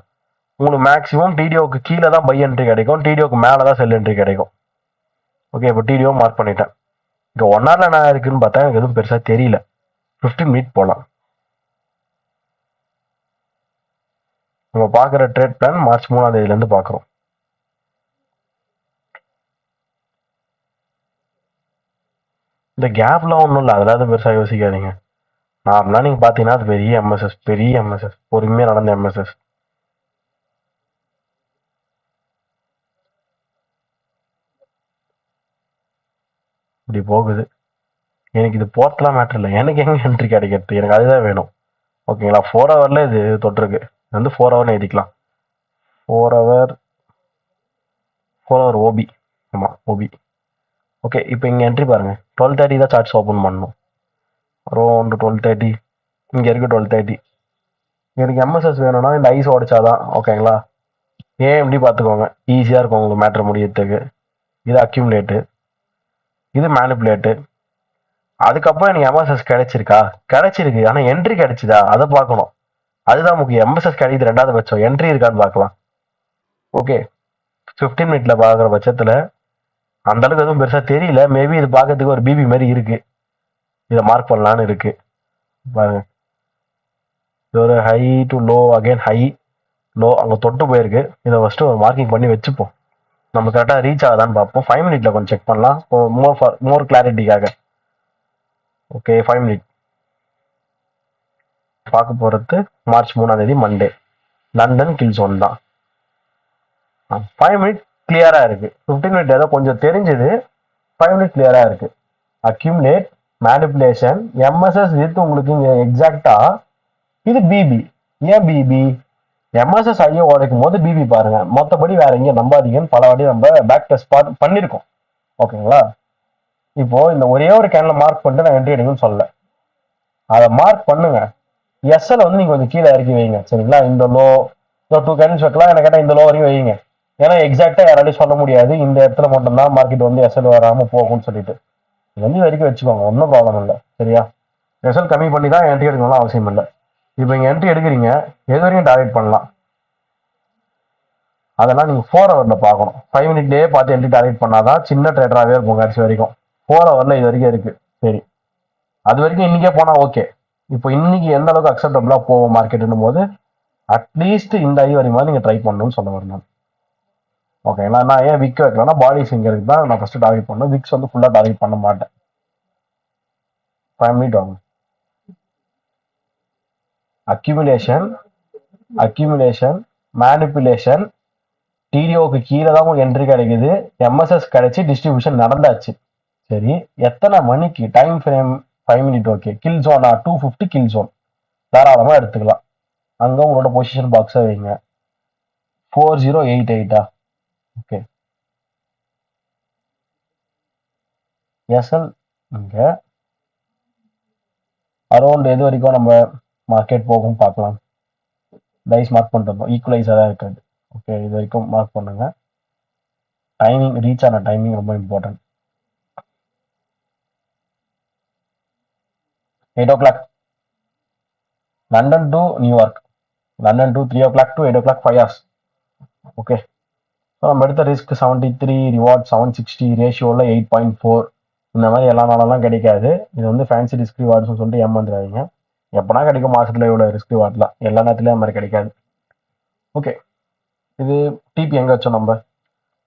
உங்களுக்கு மேக்ஸிமம் டிடிஓக்கு கீழே தான் பை என்ட்ரி கிடைக்கும், டிடிஓக்கு மேலே தான் செல் என்ட்ரி கிடைக்கும். ஓகே, இப்போ டிடிஓ மார்க் பண்ணிட்டேன். இங்கே 1 hourல என்ன இருக்குன்னு பார்த்தா எனக்கு எதுவும் பெருசாக தெரியல. 15 minute போகலாம். நம்ம பார்க்குற ட்ரேட் பிளான் மார்ச் 3ஆம் தேதியிலேருந்து பார்க்குறோம். இந்த கேப்லாம் ஒன்றும் இல்லை, அதெல்லாம் பெருசாக யோசிக்காதீங்க. நார்மலாக நீங்கள் பார்த்தீங்கன்னா அது பெரிய எம்எஸ்எஸ் பொறுமையாக நடந்த எம்எஸ்எஸ். இப்படி போகுது. எனக்கு இது போர்த்தலாம் மேட்ரு இல்லை, எனக்கு எங்கே என்ட்ரி கிடைக்கிறது, எனக்கு அதுதான் வேணும். ஓகேங்களா? 4 hourல இது தொட்டிருக்கு. இது வந்து 4 hourனு எழுதிக்கலாம். 4 hour ஓபி. ஆமாம், ஓபி. ஓகே, இப்போ இங்கே என்ட்ரி பாருங்கள், 12:30 தான் சார்ட்ஸ் ஓப்பன் பண்ணணும். அரௌண்ட் 12:30 இங்கே இருக்குது. 12:30 எனக்கு எம்எஸ்எஸ் வேணும்னா இந்த ஐஸ் உடைச்சாதான். ஓகேங்களா? ஏன் எப்படி பார்த்துக்கோங்க, ஈஸியாக இருக்கும் உங்களுக்கு மேட்ரு முடியறதுக்கு. இது அக்யூமுலேட்டு, இது மேனிப்புலேட்டு. அதுக்கப்புறம் எனக்கு எம்எஸ்எஸ் கிடைச்சிருக்கா? கிடைச்சிருக்கு, ஆனால் என்ட்ரி கிடைச்சிதா அதை பார்க்கணும். அதுதான் முக்கியம். எம்எஸ்எஸ் கிடைக்குது 2வது பட்சம், என்ட்ரி இருக்கான்னு பார்க்கலாம். ஓகே, 15 minute பார்க்குற பட்சத்தில் அந்த அளவுக்கு எதுவும் பெருசாக தெரியல. மேபி இது பார்க்கறதுக்கு ஒரு பிபி மாதிரி இருக்கு, இதை மார்க் பண்ணலான்னு இருக்கு. பாருங்க, இது ஒரு high to low, again high low, அங்கே தொட்டு போயிருக்கு. இதை ஃபஸ்ட்டு ஒரு மார்க்கிங் பண்ணி வச்சுப்போம். நம்ம கரெக்டாக ரீச் ஆகுதான்னு பார்ப்போம். 5 minute கொஞ்சம் செக் பண்ணலாம், மோர் கிளாரிட்டிக்காக. ஓகே, 5 minute பார்க்க போகிறது மார்ச் 3ஆம் தேதி மண்டே, லண்டன் கில்சோன் தான். 5 minute கிளியராக இருக்குது. 15 minute ஏதோ கொஞ்சம் தெரிஞ்சுது, 5 minute கிளியராக இருக்குது. அக்யூமுலேட், மேனிப்புலேஷன், எம்எஸ்எஸ் வித் உங்களுக்கு இங்கே எக்ஸாக்டாக இது பிபி. ஏன் பிபி? எம்எஸ்எஸ் ஐயோ உடைக்கும் போது பிபி பாருங்க, மொத்தப்படி வேற எங்கேயும் நம்பாதீங்கன்னு பல வாட்டி நம்ம பேக் டெஸ்ட் பண்ணியிருக்கோம். ஓகேங்களா? இப்போ இந்த ஒரே ஒரு கேனில் மார்க் பண்ணிட்டு நான் என்ட்ரி எடுங்கன்னு சொல்லல, அதை மார்க் பண்ணுங்க. எஸ்எல் வந்து நீங்க கொஞ்சம் கீழே இறக்கி வைங்க. சரிங்களா? இந்த லோ 2 கேண்டில்ஸ் வைக்கலாம், எனக்கு கேட்டால் இந்த லோ வரையும் வைங்க. ஏன்னா எக்ஸாக்டா யாராலையும் சொல்ல முடியாது இந்த இடத்துல மட்டும்தான் மார்க்கெட் வந்து எஸ்எல் வராமல் போகும்னு சொல்லிட்டு. இது வந்து வரைக்கும் வச்சுக்கோங்க, ஒன்றும் ப்ராப்ளம் இல்லை. சரியா? எஸ்எல் கம்மி பண்ணி தான் என்ட்ரி எடுக்கணும்னு அவசியம் இல்லை. இப்போ இங்கே என்ட்ரி எடுக்கிறீங்க, எது வரைக்கும் டார்கெட் பண்ணலாம் அதெல்லாம் நீங்கள் 4 hourல பார்க்கணும். 5 minute பார்த்து என்ட்ரி டார்கெட் பண்ணாதான் சின்ன ட்ரேடராகவே இருக்கும் கடைசி வரைக்கும். 4 hourல இது வரைக்கும் இருக்கு. சரி, அது வரைக்கும் இன்னைக்கே போனால் ஓகே. இப்போ இன்னைக்கு எந்த அளவுக்கு அக்செப்டபிளா போகும் மார்க்கெட்னும் போது அட்லீஸ்ட் இந்த ஐ வரைக்கும் நீங்கள் ட்ரை பண்ணணும்னு சொல்ல வரேன். ஓகேங்களா? நான் ஏன் விக் வைக்கலன்னா பாடி சிங்கருக்கு தான் நான் ஃபர்ஸ்ட் டார்கெட் பண்ணணும். விக்ஸ் வந்து ஃபுல்லாக டார்கெட் பண்ண மாட்டேன். 5 minute வாங்க. அக்யூமுலேஷன், மேனிப்புலேஷன், டிடிஓக்கு கீழே தான் உங்களுக்கு என்ட்ரி கிடைக்குது. எம்எஸ்எஸ் கிடைச்சி டிஸ்ட்ரிபியூஷன் நடந்தாச்சு. சரி, எத்தனை மணிக்கு time frame? 5 minute. Okay, kill ஜோனா 250 கில் ஜோன் தாராளமாக எடுத்துக்கலாம். அங்கே உங்களோட பொசிஷன் பாக்ஸை வைங்க. 4088. ஓகே, எஸ்எல் இங்கே அரௌண்ட் எது வரைக்கும் நம்ம மார்க்கெட் போகும் பார்க்கலாம். டைஸ் மார்க் பண்ணிட்டு ஈக்குவலைஸாக தான் இருக்காது. ஓகே, இது வரைக்கும் மார்க் பண்ணுங்க. டைமிங், ரீச் ஆன டைமிங் ரொம்ப important. 8 o'clock London to New York, London to 3 o'clock to 8 o'clock 5 hours. Okay, நம்ம எடுத்த ரிஸ்க் 73, ரிவார்ட் 760, ரேஷியோவில் 8.4. இந்த மாதிரி எல்லா நாளெல்லாம் கிடைக்காது. இது வந்து ஃபேன்சி ரிஸ்க் ரிவார்ட்ஸ்னு சொல்லிட்டு ஏமாந்துடாதீங்க. எப்போனா கிடைக்கும் மாதத்தில் இவ்வளோ ரிஸ்க் ரிவார்ட்லாம், எல்லா நேரத்துலையும் அது மாதிரி கிடைக்காது. ஓகே, இது டிபி எங்கே வச்சோம் நம்ம?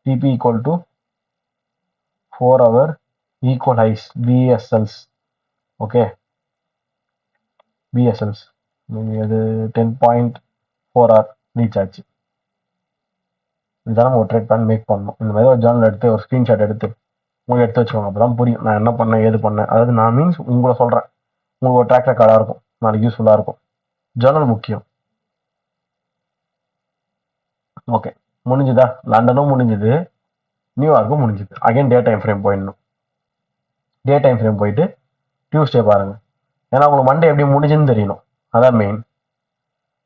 TP equal to 4 hour equal highs BSLs. Okay, BSLs அது 10.4 hour ரீச் ஆச்சு. இதுதான் நம்ம ஒரு ட்ரேட் பிளான் மேக் பண்ணணும். இந்த மாதிரி ஒரு ஜேர்னல் எடுத்து ஒரு ஸ்க்ரீன்ஷாட் எடுத்து உங்களுக்கு எடுத்து வச்சுக்கோங்க. அப்போ தான் புரியும் நான் என்ன பண்ணேன் ஏது பண்ணேன். அதாவது நான் மீன்ஸ் உங்களை சொல்கிறேன், உங்களுக்கு ஒரு ட்ராக் ரெக்கார்டாக இருக்கும், நாளைக்கு யூஸ்ஃபுல்லாக இருக்கும். ஜேர்னல் முக்கியம். ஓகே, முடிஞ்சுதா? லண்டனும் முடிஞ்சுது, நியூயார்க்கும் முடிஞ்சுது. அகைன் டே டைம் ஃப்ரேம் போயிடணும். டே டைம் ஃப்ரேம் போயிட்டு டியூஸ்டே பாருங்க. ஏன்னா உங்களுக்கு மண்டே எப்படி முடிஞ்சுன்னு தெரியணும், அதான் மெயின்.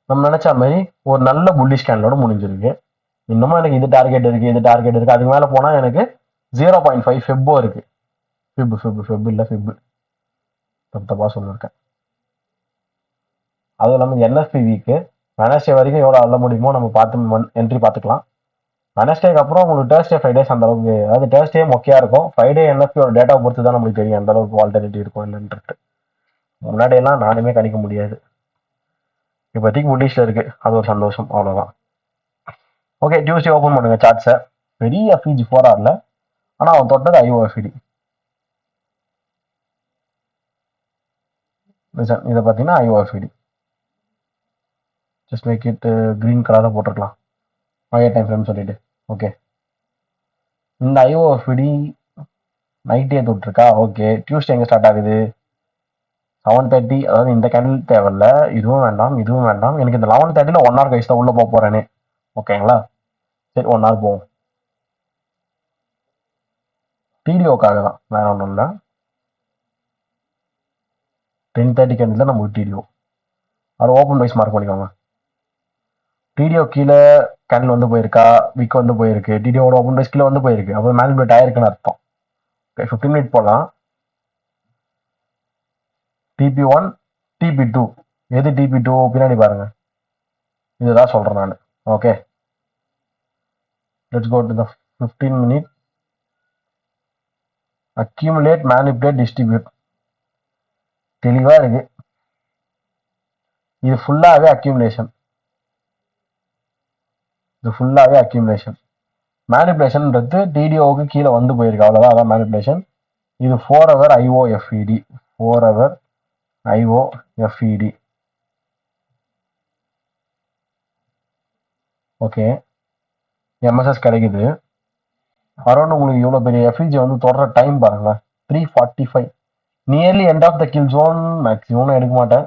நம்ம நினைச்ச மாதிரி ஒரு நல்ல புல்லிஷ் கேண்டலோட முடிஞ்சிருக்கு. இன்னமும் எனக்கு இது டார்கெட் இருக்கு, இது டார்கெட் இருக்கு. அதுக்கு மேல போனா எனக்கு 0.5 ஃபெப்போ இருக்கு. ஃபெப் இல்ல ஃபெப் தப்பா சொல்லிருக்கேன். அதுவும் இல்லாமல் என்எஸ்பி வீக்கு வெனஸ்டே வரைக்கும் எவ்வளோ அள்ள முடியுமோ நம்ம பார்த்து என்ட்ரி பார்த்துக்கலாம். வெனஸ்டேக்கு அப்புறம் உங்களுக்கு தேர்ஸ்டே ஃப்ரைடேஸ் அந்த அளவுக்கு, அதாவது தேர்ஸ்டே மொக்கையா இருக்கும். ஃப்ரைடே என்எஸ்பியோட டேட்டா பொறுத்து தான் நம்மளுக்கு தெரியும் எந்த அளவுக்கு வால்டிலிட்டி இருக்கும் என்னன்ட்டு. முன்னாடியெல்லாம் நானுமே கணிக்க முடியாது. இப்போதைக்கு புல்லிஷ்ல இருக்கு, அது ஒரு சந்தோஷம், அவ்வளோதான். ஓகே, டியூஸ்டே ஓப்பன் பண்ணுங்க சார்ட்ஸை. பெரிய எஃப்இஜி 4 hourல, ஆனால் அவன் தொட்டது ஐஓஎஃப்இடி. இதை பார்த்தீங்கன்னா ஐஓஎஃப்இடி. ஜஸ்ட் மேக் இட் கிரீன் கலராக போட்டிருக்கலாம் ஹையர் டைம் ஃப்ரேம் சொல்லிட்டு. ஓகே, இந்த ஐஓஎஃப்இடி நைட்டே தொட்டிருக்கா. ஓகே, டியூஸ்டே எங்கே ஸ்டார்ட் ஆகுது? 7:30. அதாவது இந்த கேண்டில் தேவையில்ல, இதுவும் வேண்டாம் இதுவும் வேண்டாம். எனக்கு இந்த 11:30 1 hour கழிச்சு தான் உள்ளே போக போகிறேனே. ஓகேங்களா, சரி 1 hour போவோம். டிடிஓக்காக தான், வேற ஒன்றும் இல்லை. 10:30 கேண்டில் தான் நமக்கு டிடிஓ. அது ஓப்பன் ப்ரைஸ் மார்க் பண்ணிக்கோங்க. டிடிஓ கீழே கேண்டில் வந்து போயிருக்கா, விக் வந்து போயிருக்கு. டிடிஓட ஓப்பன் ப்ரைஸ் கீழே வந்து போயிருக்கு, அப்போ மேனிபுலேட் ஆயிருக்குன்னு அர்த்தம். ஓகே, 15 மினிட் போகலாம். TP1 TP2 எது TP2 பின்னாடி பாருங்க, இதுதான் சொல்றேன் நான். Okay, let's go to the 15 minute. Accumulate, manipulate, distribute. தெளிவா இருக்கு. இது ஃபுல்லாவே அக்யூமுலேஷன், மேனிபுலேஷன்ன்றது டிடிஓவுக்கு கீழே வந்து போயிருக்கு, அவ்வளவுதான். அதான் மேனிபுலேஷன். இது 4 hour IOFED, 4 hour IOFED. Okay, MSS கிடைக்குது. அரௌண்ட் உங்களுக்கு இவ்வளோ பெரிய எஃப்இஜி வந்து தொடர டைம் பாருங்களேன், 3:45. Nearly end of the kill zone. Maximum எடுக்க மாட்டேன்,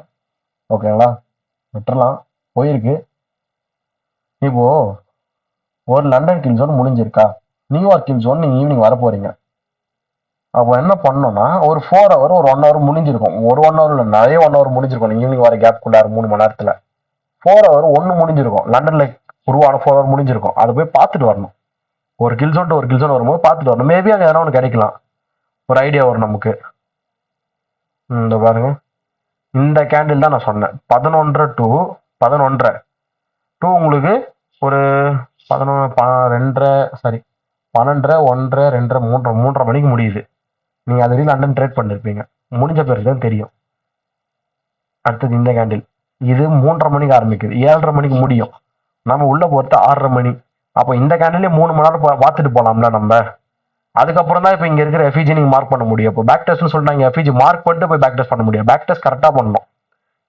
ஓகேங்களா, விட்டுறலாம். போயிருக்கு. இப்போ ஒரு லண்டன் கில் ஜோன் முடிஞ்சிருக்கா, நியூயார்க் கில் ஜோன் நீங்கள் ஈவினிங் வர போறீங்க. அப்போ என்ன பண்ணோம்னா ஒரு 4 hour ஒரு 1 hour முடிஞ்சிருக்கும். ஒரு 1 hour இல்லை, நிறைய 1 hour முடிஞ்சிருக்கும். நீங்கள் ஈவினிங் வர கேப்குள்ள 3 மணி நேரத்தில் 4 hour ஒன்று முடிஞ்சிருக்கும். லண்டன்ல உருவான 4 hour முடிஞ்சிருக்கும். அதை போய் பார்த்துட்டு வரணும். ஒரு கில் ஜோன் டு ஒரு கில் ஜோன் வரும்போது பார்த்துட்டு வரணும். மேபி அங்கே எதனா ஒன்று கிடைக்கலாம், ஒரு ஐடியா வரும் நமக்கு. இந்த பாருங்க, இந்த கேண்டில் தான் நான் சொன்னேன். 11 to 11 உங்களுக்கு ஒரு 11 சாரி 12 1 2 3 மணிக்கு முடியுது. நீங்க அது லண்டன் ட்ரேட் பண்ணிருப்பீங்க, முடிஞ்ச பிறகு தான் தெரியும். அடுத்தது இந்த கேண்டில், இது 3:30 மணிக்கு ஆரம்பிக்குது, 7:30 மணிக்கு முடியும். நம்ம உள்ள போறது 6:30 மணி. அப்போ இந்த கேண்டிலே 3 மணி நேரம் பார்த்துட்டு போலாம்ல நம்ம. அதுக்கப்புறம் தான் இப்போ இங்க இருக்கிற எஃப்இஜி நீங்க மார்க் பண்ண முடியும். இப்போ பேக் டெஸ்ட்னு சொல்லிட்டாங்க, எஃப்இஜி மார்க் பண்ணிட்டு போய் பேக் டெஸ்ட் பண்ண முடியும். பேக் டெஸ்ட் கரெக்டா பண்ணணும்.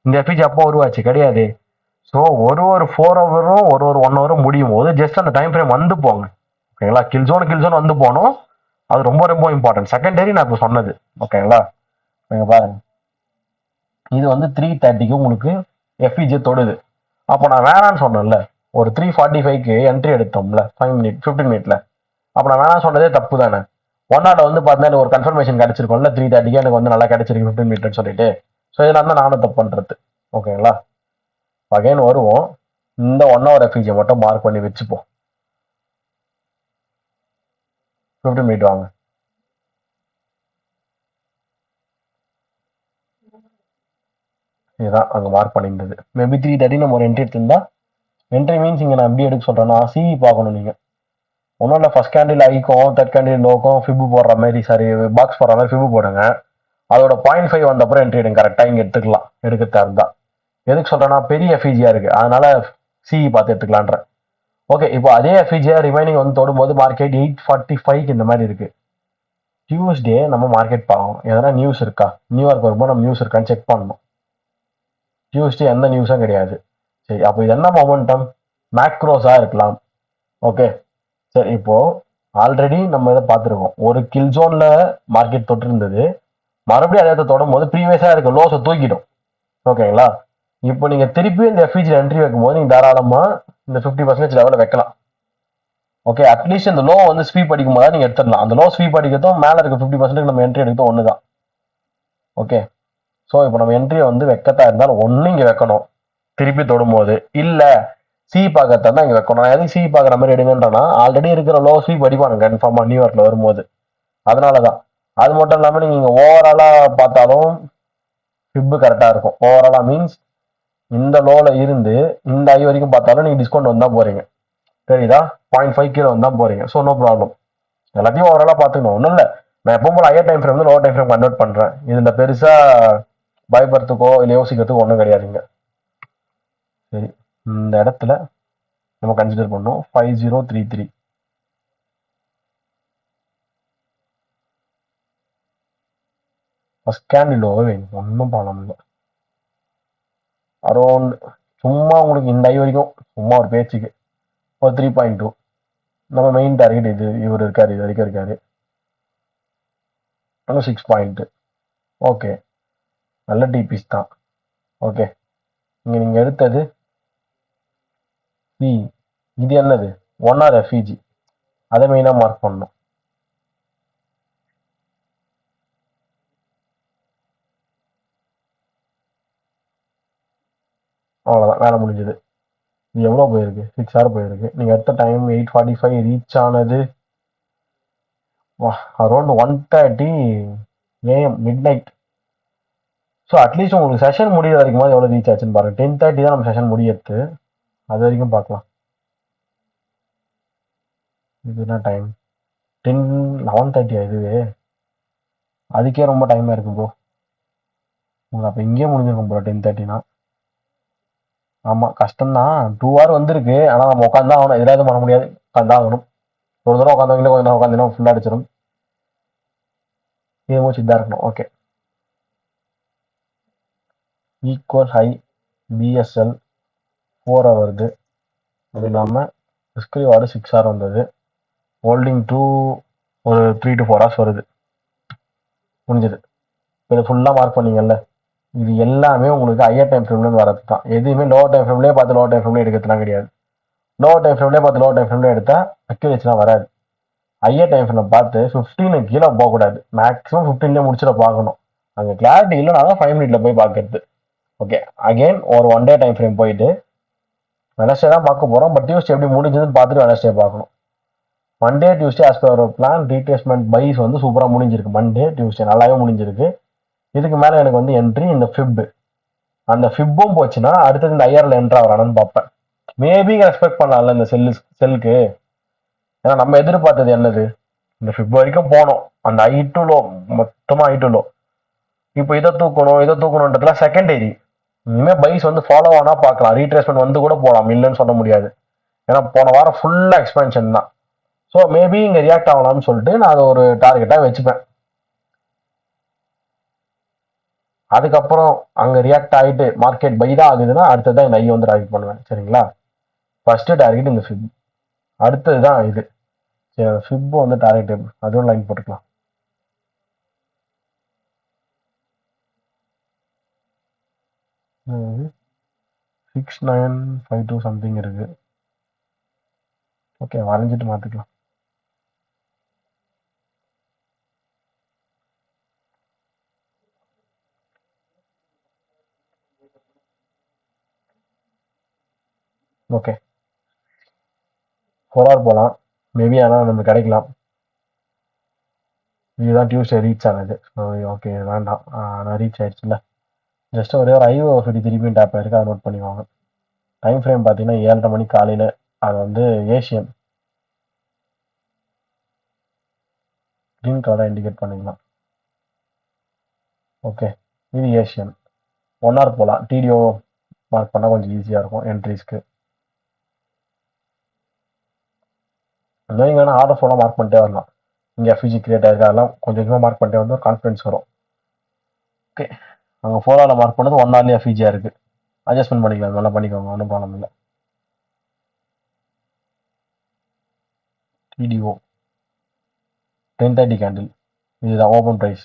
இந்த எஃப்இஜி அப்போ உருவாச்சு கிடையாது. ஸோ ஒரு 4 ஹவரும் ஒரு 1 ஹவரும் முடியும் போது ஜஸ்ட் அந்த டைம் ஃப்ரேம் வந்து போங்க, ஓகேங்களா. கில் ஜோன் வந்து போகணும், அது ரொம்ப ரொம்ப இம்பார்ட்டன்ட். செகண்டரி நான் இப்போ சொன்னது, ஓகேங்களா. நீங்க பாருங்க, இது வந்து 3:30க்கு உங்களுக்கு எஃப்இஜி தொடுது. அப்போ நான் வேணான்னு சொன்னேன்ல, ஒரு 3:45க்கு என்ட்ரி எடுத்தோம்ல 15 மினிட்ல. அப்போ நான் வேணாம் சொன்னதே தப்பு தானே. 1 hour வந்து பார்த்தீங்கன்னா ஒரு கன்ஃபர்மேஷன் கிடைச்சிருக்கோம்ல, 3:30க்கு எனக்கு வந்து நல்லா கிடைச்சிருக்கு 15 மினிட்னு சொல்லிட்டு. ஸோ இதெல்லாம் தான் நானும் தப்பு பண்றது, ஓகேங்களா. அகைன் வருவோம், இந்த 1 hour எஃப்இஜி மட்டும் மார்க் பண்ணி வச்சுப்போம். 15 மினிட் வாங்க. இதுதான் அங்கே மார்க் பண்ணியிருந்தது. மேபி 3:30 நம்ம ஒரு என்ட்ரி எடுத்திருந்தா, என்ட்ரி மீன்ஸ் இங்கே நான் எப்படி எடுக்க சொல்றேன்னா சிவி பார்க்கணும் நீங்க. ஒன்றும் இல்லை, ஃபர்ஸ்ட் கேண்டில் ஐக்கும் தேர்ட் கேண்டில் லோக்கும் ஃபிபு போடுற மாதிரி, சாரி பாக்ஸ் போடுற மாதிரி ஃபிபு போடுங்க. அதோட 0.5 வந்தப்பறம் என்ட்ரி எடுங்க, கரெக்டாக இங்கே எடுத்துக்கலாம் எடுக்கிறதா இருந்தா. எதுக்கு சொல்றேன்னா பெரிய எஃப்இஜியா இருக்கு, அதனால சிஇ பார்த்து எடுத்துக்கலான்ற. ஓகே, இப்போ அதே எஃப்இஜியா ரிமைனிங் வந்து தொடும்போது மார்க்கெட் 8:45 இந்த மாதிரி இருக்கு. டியூஸ்டே நம்ம மார்க்கெட் பார்க்கணும், எதனா நியூஸ் இருக்கா, நியூயார்க் வரும்போது நம்ம நியூஸ் இருக்கான்னு செக் பண்ணணும். டியூஸ்டே எந்த நியூஸும் கிடையாது. சரி, அப்போ இது என்ன மொமெண்டம், மேக்ரோஸா இருக்கலாம். ஓகே, சரி, இப்போ ஆல்ரெடி நம்ம இதை பார்த்துருக்கோம். ஒரு கில் ஜோன்ல மார்க்கெட் தொட்டு இருந்தது, மறுபடியும் அதே தொடும் போது ப்ரீவியஸா இருக்க லோஸை தூக்கிடும். ஓகேங்களா? இப்போ நீங்க திருப்பி இந்த எஃப்இஜி என்ட்ரி வைக்கும் போது நீங்க தாராளமா இந்த 50% லெவலில் வைக்கலாம். ஓகே, அட்லீஸ்ட் இந்த லோ வந்து ஸ்வீப் அடிக்கும் போது நீங்க எடுத்துடலாம். அந்த லோ ஸ்வீப் அடிக்கிறதும் மேல இருக்க 50% நம்ம என்ட்ரி எடுக்கிறதும் ஒண்ணுதான். ஓகே, ஸோ இப்போ நம்ம என்ட்ரியை வந்து வைக்கத்தா இருந்தாலும் ஒன்று இங்கே வைக்கணும் திருப்பி தொடும்போது, இல்லை சி பார்க்கறதா தான் இங்கே வைக்கணும். நான் எதுவும் சி பார்க்குற மாதிரி எடுங்கன்றனா, ஆல்ரெடி இருக்கிற லோ ஸ்வீப் அடிப்பானுங்க கன்ஃபார்மாக நியூயார்க்கில் வரும்போது. அதனால தான். அது மட்டும் இல்லாமல் நீங்கள் இங்கே ஓவராலாக பார்த்தாலும் ஃபிப்பு கரெக்டாக இருக்கும். ஓவராலாக மீன்ஸ் இந்த லோவில் இருந்து இந்த ஐ வரைக்கும் பார்த்தாலும் நீங்கள் டிஸ்கவுண்ட் வந்தால் போகிறீங்க. சரிதா? 0.5 கீழே வந்தால் போகிறீங்க. So no problem. எல்லாத்தையும் ஓவராலாக பார்த்துக்கணும். ஒன்றும் இல்லை, நான் எப்போ போல ஹையர் டைம் ஃப்ரேம் வந்து லோவர் டைம் ஃப்ரேம் கன்வெர்ட் பண்ணுறேன். இதில் பெருசாக பயப்படுறதுக்கோ இல்லை யோசிக்கிறதுக்கோ ஒன்றும் கிடையாதுங்க. சரி, இந்த இடத்துல நம்ம கன்சிடர் பண்ணோம் 5033. ஃபர்ஸ்ட் கேண்டிலோவே வேணும், ஒன்றும் ப்ராப்ளம் இல்லை. அரௌண்ட் சும்மா உங்களுக்கு இந்த ஐ வரைக்கும் சும்மா ஒரு பேச்சுக்கு ஒரு 3.2 நம்ம மெயின் டார்கெட் இது. இவர் இருக்காரு, இது வரைக்கும் இருக்காரு. 6 பாயிண்ட். ஓகே, நல்ல டிபிஸ் தான். ஓகே, இங்கே நீங்கள் எடுத்தது சி, இது என்னது 1 ஆர் எஃப்இஜி, அதை மெயினாக மார்க் பண்ணணும். அவ்வளோதான், வேலை முடிஞ்சது. இது எவ்வளோ போயிருக்கு, 6 ஹவர் போயிருக்கு. நீங்கள் எடுத்த டைம் 8:45 ரீச் ஆனது around 1:30 AM mid night. So at least உங்களுக்கு செஷன் முடிகிற வரைக்கும் எவ்வளோ ரீச் ஆச்சுன்னு பாருங்க. 10:30 தான் நம்ம செஷன் முடியறது, அது வரைக்கும் பார்க்கலாம். இது என்ன டைம், 11:30 இதுவே, அதுக்கே ரொம்ப டைமாக இருக்கும் ப்ரோ. உங்களுக்கு அப்போ இங்கேயே முடிஞ்சிருக்கும் ப்ரோ 10:30னா. ஆமாம், கஷ்டம்தான். 2 hour வந்திருக்கு, ஆனால் நம்ம உட்காந்து தான் ஆகணும். எதாவது பண்ண முடியாது, உட்காந்து தான் ஆகணும். ஒரு தடவை உட்காந்தவங்களே கொஞ்சம் நேரம் உட்காந்துனா ஃபுல்லாக அடிச்சிடும். இது மூச்சு தான் இருக்கணும். Okay, equal high PSL 4 hour வருது. அது இல்லாமல் ரிஸ்க் வார்டு 6 hour வந்தது. ஹோல்டிங் 2 ஒரு 3 to 4 hours வருது. முடிஞ்சது. இதை ஃபுல்லாக மார்க் பண்ணீங்கல்ல, இது எல்லாமே உங்களுக்கு ஹையர் டைம் ஃப்ரேம்லேருந்து வரது தான். எதுவுமே லோவர் டைம் ஃப்ரேம்லேயே பார்த்து லோவர் டைம் ஃப்ரேம்லேயே எடுக்கிறதுலாம் கிடையாது. லோவர் டைம் ஃப்ரேம்லேயே பார்த்து லோவர் டைம் ஃப்ரேம்லேயே எடுத்தால் அக்யூரேசிலாம் வராது. ஹையர் டைம் ஃப்ரேம் பார்த்து 15 கீழே போகக்கூடாது, மேக்ஸிமம் 15 முடிச்சுட பார்க்கணும். அங்கே கிளாரிட்டி இல்லைனா தான் 5 minute போய் பார்க்கறது. ஓகே, அகெயின் ஒரு 1 day டைம் ஃப்ரேம் போயிட்டு வெனஸ்டே தான் பார்க்க போகிறோம். பட் டியூஸ்டே எப்படி முடிஞ்சதுன்னு பார்த்துட்டு வெனஸ்டே பார்க்கணும். மண்டே டியூஸ்டே ஆஸ் பர் ஒரு பிளான் ரீட்ரேஸ்மெண்ட் பைஸ் வந்து சூப்பராக முடிஞ்சிருக்கு. மண்டே டியூஸ்டே நல்லாவே முடிஞ்சிருக்கு. இதுக்கு மேலே எனக்கு வந்து என்ட்ரி இந்த ஃபிப், அந்த ஃபிப்பும் போச்சுன்னா அடுத்தது இந்த ஐஆரில் என்ட்ரு ஆகிறானு பார்ப்பேன். மேபி ரெஸ்பெக்ட் பண்ணலாம்ல இந்த செல்லுக்கு. ஏன்னா நம்ம எதிர்பார்த்தது என்னது, இந்த ஃபிப் வரைக்கும் போனோம், அந்த ஐ2 லோ மொத்தமாக ஐ2 லோ. இப்போ இதை தூக்கணுன்றதுலாம் செகண்டரி. இனிமேல் பைஸ் வந்து ஃபாலோ ஆனா பார்க்கலாம், ரீட்ரேஸ்மெண்ட் வந்து கூட போகலாம், இல்லைன்னு சொல்ல முடியாது. ஏன்னா போன வாரம் ஃபுல்லாக எக்ஸ்பென்ஷன் தான். ஸோ மேபி இங்கே ரியாக்ட் ஆகலாம்னு சொல்லிட்டு நான் அதை ஒரு டார்கெட்டாக வச்சுப்பேன். அதுக்கப்புறம் அங்கே ரியாக்ட் ஆகிட்டு மார்க்கெட் பை தான் ஆகுதுன்னா அடுத்ததான் இந்த ஐ வந்து டார்கெட் பண்ணுவேன். சரிங்களா? ஃபர்ஸ்ட் டார்கெட் இந்த ஃபிப், அடுத்தது தான் இது. சரி, ஃபிப் வந்து டார்கெட் அதுவும் லைன் போட்டுக்கலாம். ம், 6952 சம்திங் இருக்கு. ஓகே, வரைஞ்சிட்டு மாற்றிக்கலாம். ஓகே, 4 hour போகலாம் மேபி, ஆனால் நமக்கு கிடைக்கலாம். இதுதான் டியூஸ்டே ரீச் ஆனது. ஓகே, வேண்டாம், நான் ரீச் ஆயிடுச்சுல்ல. ஜஸ்ட் ஒரே ஒரு ஐஓ சொல்லி திருப்பியும் டேப் ஆயிருக்கு, அதை நோட் பண்ணிக்கோங்க. டைம் ஃப்ரேம் பார்த்தீங்கன்னா 7:30 மணி காலையில். அது வந்து ஏஷியன் க்ரீன் கலராக இண்டிகேட் பண்ணிக்கலாம். ஓகே, இது ஏஷியன் 1 hour போகலாம். டிடிஓ மார்க் பண்ணால் கொஞ்சம் ஈஸியாக இருக்கும் என்ட்ரிஸ்க்கு. நீங்கள் வேணால் ஆர்டர் ஃபோனாக மார்க் பண்ணிட்டே வரலாம். இங்கே எஃப்இஜி கிரியேட் ஆகிருக்கு, அதெல்லாம் கொஞ்சம் கொஞ்சமாக மார்க் பண்ணிட்டு வந்து கான்ஃபிடன்ஸ் வரும். ஓகே, அங்கே 4 ஹவரில் மார்க் பண்ணது 1 ஹவர்லேயே எஃப்இஜியாக இருக்குது. அட்ஜஸ்ட்மெண்ட் பண்ணிக்கலாம், நல்லா பண்ணிக்கோங்க, ஒன்றும் ப்ராப்ளம் இல்லை. டிடிஓ 10:30 கேண்டில், இதுதான் open price.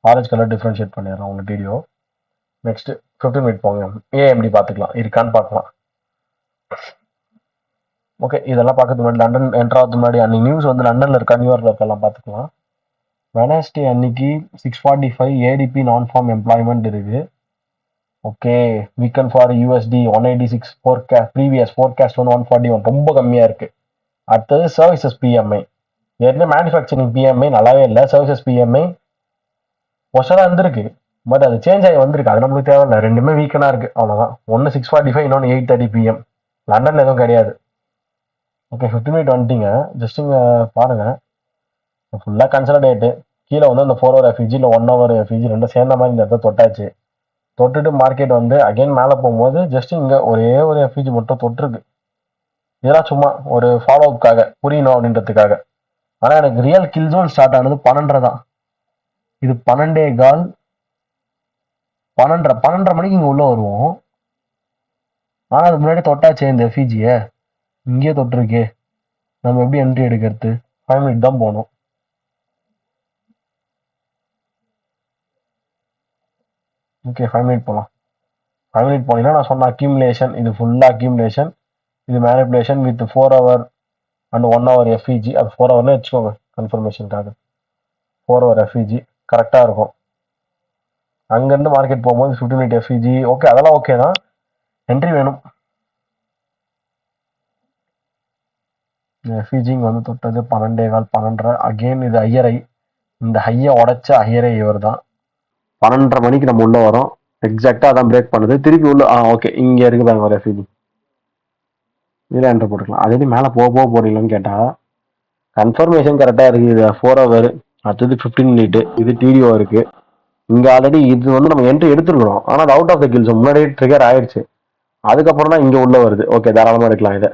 Orange colour differentiate பண்ணிடுறோம் உங்கள் டிடிஓ. நெக்ஸ்ட் 15 மினிட் போங்க, ஏஎம்டி பார்த்துக்கலாம், இருக்கான்னு பார்க்கலாம். ஓகே, இதெல்லாம் பார்க்கறதுக்கு முன்னாடி லண்டன் என்ட்ராகிறதுக்கு முன்னாடி அன்னைக்கு நியூஸ் வந்து லண்டனில் இருக்கா நியூயார்க்கில் இருக்கலாம் பார்த்துக்கலாம். வெனஸ்டே அன்னைக்கு 6:45 ஏடிபி நான் ஃபார்ம் எம்ப்ளாய்மெண்ட் இருக்கு. Okay, weekend for USD 186 forecast, previous forecast வந்து 141, ரொம்ப கம்மியாக இருக்கு. அடுத்தது சர்வீசஸ் பிஎம்ஐ, ஏற்கனவே மேனுஃபேக்சரிங் பிஎம்ஐ நல்லாவே இல்லை, சர்வீசஸ் பிஎம்ஐ ஒசடாக இருந்திருக்கு, பட் அது சேஞ்ச் ஆகி வந்திருக்கு, அது நம்மளுக்கு தேவையில்லை, ரெண்டுமே வீக்கனாக இருக்கு, அவ்வளோதான். ஒன்று 6:45, இன்னொன்று 8:30 PM. லண்டனில் எதுவும் கிடையாது. ஓகே, 15 மினிட் வந்துட்டீங்க, ஜஸ்ட் இங்கே பாருங்க, ஃபுல்லாக கன்சல்டேட்டு. கீழே வந்து அந்த 4 ஹவர் எஃப்இஜி இல்லை 1 ஹவர் எஃப்இஜி ரெண்டும் சேர்ந்த மாதிரி இந்த இடத்த தொட்டாச்சு. தொட்டுட்டு மார்க்கெட் வந்து அகைன் மேலே போகும்போது ஜஸ்ட் இங்கே ஒரே ஒரு எஃப்இஜி மட்டும் தொட்டிருக்கு. இதெல்லாம் சும்மா ஒரு ஃபாலோ அப்காக புரியணும் அப்படின்றதுக்காக. ஆனால் எனக்கு ரியல் கில் ஜோன் ஸ்டார்ட் ஆனது 12:30 தான். இது 12:15, 12:30 மணிக்கு இங்கே உள்ளே வருவோம். ஆனால் அதுக்கு முன்னாடி தொட்டாச்சே இந்த எஃப்இஜியை, இங்கேயே தொட்டிருக்கே, நம்ம எப்படி என்ட்ரி எடுக்கிறது? 5 மினிட் தான் போகணும். ஓகே, 5 மினிட் போகலாம். 5 மினிட் போனீங்கன்னா நான் சொன்ன அக்யூமுலேஷன், இது ஃபுல்லாக அக்யூமுலேஷன், இது manipulation with 4 hour and 1 hour FEG. அது 4 ஹவர்னு வச்சுக்கோங்க கன்ஃபர்மேஷனுக்காக. 4 ஹவர் எஃப்இஜி கரெக்டாக இருக்கும். அங்கேருந்து மார்க்கெட் போகும்போது 15 மினிட் எஃப்இஜி, ஓகே, அதெல்லாம் ஓகே தான். என்ட்ரி வேணும். எஃப்இஜிங்க வந்து தொட்டது 12:15, 12:30. அகெயின் இது ஹையர் ஹை, இந்த ஹையை உடைச்ச ஹையரே இவர் தான். 12:30 மணிக்கு நம்ம உள்ள வரோம், எக்ஸாக்டாக அதான் பிரேக் பண்ணுது. திருப்பி உள்ள ஓகே, இங்கே இருக்கு பாருங்க ஒரு எஃப்இஜி, இதில் என்ட்ரு போட்டுக்கலாம். அதே மேலே போக போறீங்களான்னு கேட்டால் கன்ஃபர்மேஷன் கரெக்டாக இருக்குது. இது 4 ஹவர், அடுத்தது 15 மினிட், இது டிடிஓ இருக்கு. இங்கே ஆல்ரெடி இது வந்து நம்ம என்ட்ரி எடுத்துருக்கணும், ஆனால் அது அவுட் ஆஃப் த கில்ஸ் முன்னாடியே ட்ரிகர் ஆயிடுச்சு. அதுக்கப்புறம் தான் இங்கே உள்ள வருது. ஓகே, தாராளமாக எடுக்கலாம் இதை.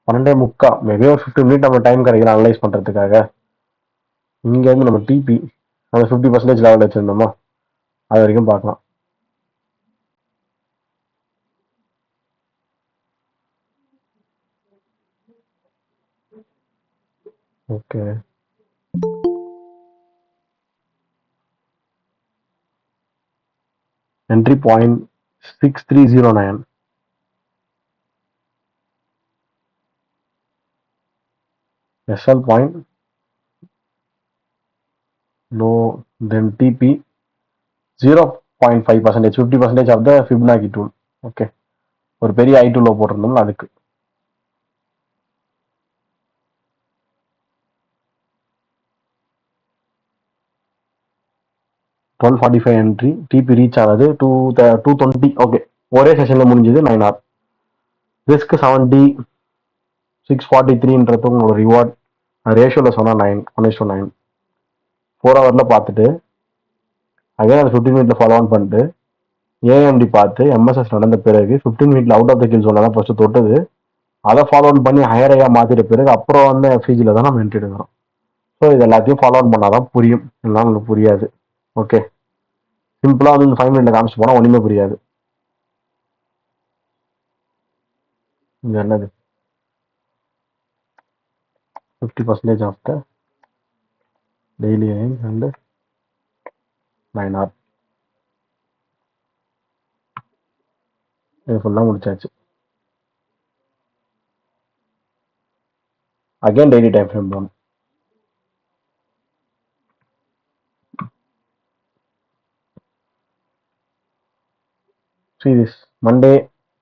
12:45, மேபி ஒரு 15 மினிட் நம்ம டைம் கிடைக்கலாம் அனலைஸ் பண்ணுறதுக்காக. இங்கேருந்து நம்ம டிபி அந்த 50% லெவல் வச்சுருந்தோமா, அது வரைக்கும் பார்க்கலாம். Okay, entry point 6309, SL point low, then TP 0.5%, 50% of the Fibonacci tool. Okay, ஒரு பெரிய ஐ டூலோ போட்டிருந்தோம்ல அதுக்கு. $12.45 என்ட்ரி, டிபி ரீச் ஆகுது 220. ஓகே, ஒரே செஷனில் முடிஞ்சது 9 hour. ரிஸ்க் 70, 643ன்றது உங்களோட ரிவார்ட். ரேஷியோவில் சொன்னால் 9:1:9. 4 ஹவரில் பார்த்துட்டு அகைன் அது 15 மினிட்ல ஃபாலோ ஆன் பண்ணிட்டு ஏஎம்டி பார்த்து எம்எஸ்எஸ் நடந்த பிறகு 15 மினிட்ல அவுட் ஆஃப் த கில் சொன்னா ஃபர்ஸ்ட் தொட்டது, அதை ஃபாலோ ஆன் பண்ணி ஹையரையாக மாற்றிட்ட பிறகு அப்புறம் வந்து எஃப்இஜியில் தான் நம்ம என்ட்ரி எடுக்கிறோம். ஸோ இது எல்லாத்தையும் ஃபாலோ ஆன் பண்ணால் தான் புரியும், இல்லைனா உங்களுக்கு புரியாது. ஓகே, சிம்பிளாக வந்து இந்த 5 மினிட்ல காமிச்சு போனால் ஒன்றுமே புரியாது. இது என்னது 50% of the daily earning and 9 hour. இது ஃபுல்லாக முடிச்சாச்சு. அகைன் டெய்லி டைம் ஃப்ரேம் போகணும். சீரிஸ் மண்டே,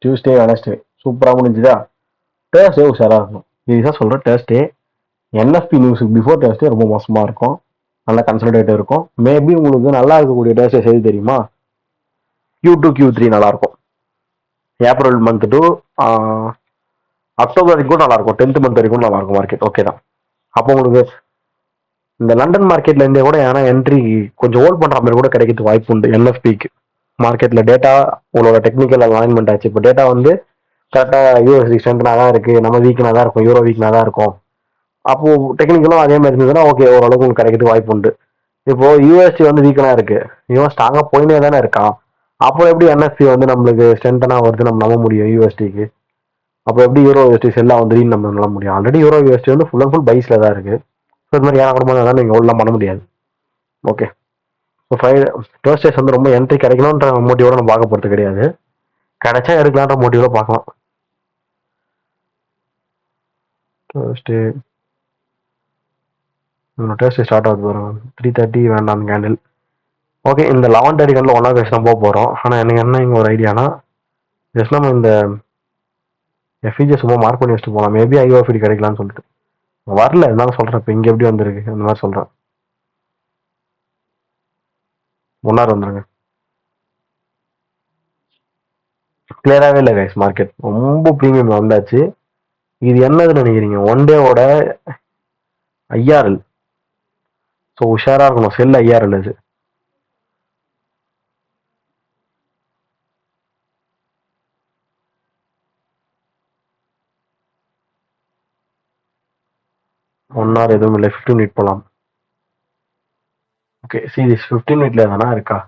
டியூஸ்டே, வெனஸ்டே சூப்பராக முடிஞ்சுதா. தேர்ஸ்டே உஷாராக இருக்கும். இதுதான் சொல்கிறேன், தேர்ஸ்டே என்எஃப்பி நியூஸுக்கு பிஃபோர் தேர்ஸ்டே ரொம்ப மோசமாக இருக்கும், நல்லா கன்சல்டேட்டிவ் இருக்கும். மேபி உங்களுக்கு நல்லா இருக்கக்கூடிய தேர்ஸ்டே செய்தி தெரியுமா, Q2 Q3 நல்லா இருக்கும். ஏப்ரல் மந்த் டு அக்டோபர் வரைக்கும் நல்லா இருக்கும், 10th மந்த் வரைக்கும் நல்லா இருக்கும் மார்க்கெட். ஓகே தான். அப்போ உங்களுக்கு இந்த லண்டன் மார்க்கெட்ல இருந்தே கூட ஏன்னா என்ட்ரி கொஞ்சம் ஹோல்ட் பண்ற மாதிரி கூட கிடைக்கிறதுக்கு வாய்ப்பு உண்டு. என்எஃபிக்கு மார்க்கெட்ல டேட்டா உங்களோட டெக்னிக்கல் அலைன்மெண்ட் ஆச்சு. இப்போ டேட்டா வந்து கரெக்டாக யூஎஸ்டி ஸ்ட்ரென்த்னாக தான் இருக்குது, நம்ம வீக்னாக தான் இருக்கும், யூரோ வீக்னாக தான் இருக்கும். அப்போது டெக்னிக்கலும் அதே மாதிரி இருந்ததுன்னா ஓகே, ஓரளவுக்கு உங்களுக்கு கிடைக்கிறதுக்கு வாய்ப்பு உண்டு. இப்போ யூஎஸ்டி வந்து வீக்கனா இருக்கு, இவன் ஸ்ட்ராங்கா போயினே தானே இருக்கான். அப்போ எப்படி என்எஃப்சி வந்து நம்மளுக்கு ஸ்ட்ரென்த்தனா வருது நம்ம நம்ப முடியும் யூஎஸ்டிக்கு? அப்போ எப்படி யூரோ யூஎஸ்டி செல்லா வந்துருன்னு நம்ம நம்ப முடியும்? ஆல்ரெடி யூரோ யூஎஸ்டி வந்து ஃபுல் அண்ட் ஃபுல் பைஸ்ல தான் இருக்கு. ஸோ இது மாதிரி ஏன்னா கூட தான் நீங்கள் ஹோல்ட்லாம் பண்ண முடியாது. ஓகே, ஸோ தேர்ஸ்டேஸ் வந்து ரொம்ப என்ட்ரி கிடைக்கணுன்ற மோட்டிவோட நம்ம பார்க்க போகிறது கிடையாது. கிடைச்சா எடுக்கலான்ற மோட்டிவோட பார்க்கலாம். தேர்ஸ்டே தேர்ஸ்டே ஸ்டார்ட் ஆகுது பாருங்க, 3:30 வேண்டாம் அந்த கேண்டில். ஓகே, இந்த 11:30 கேண்டில் ஒன்றா பேசி தான் போக போகிறோம். ஆனால் எனக்கு என்ன இங்கே ஒரு ஐடியானா, ஜஸ்ட் நம்ம இந்த எஃப்இஜே சும்மா மார்க் பண்ணி வச்சுட்டு போகலாம், மேபி ஐஓஎஃப்டி கிடைக்கலாம்னு சொல்லிட்டு. வரல இருந்தாலும் சொல்கிறேன், இப்போ இங்கே எப்படி வந்திருக்கு அந்த மாதிரி சொல்கிறேன். 1 hour வந்துருங்க. கிளியராகவே இல்லை கைஸ், மார்க்கெட் ரொம்ப ப்ரீமியம் வந்தாச்சு. இது என்னதுன்னு நினைக்கிறீங்க? One டேவோட IRL. ஸோ உஷாராக இருக்கணும், செல் ஐஆர்எல் அது. ஒன் ஹவர் எதுவும் இல்லை, 15 மினிட் போகலாம். ஓகே, திஸ் 15 மினிட்ல எதனா இருக்கா?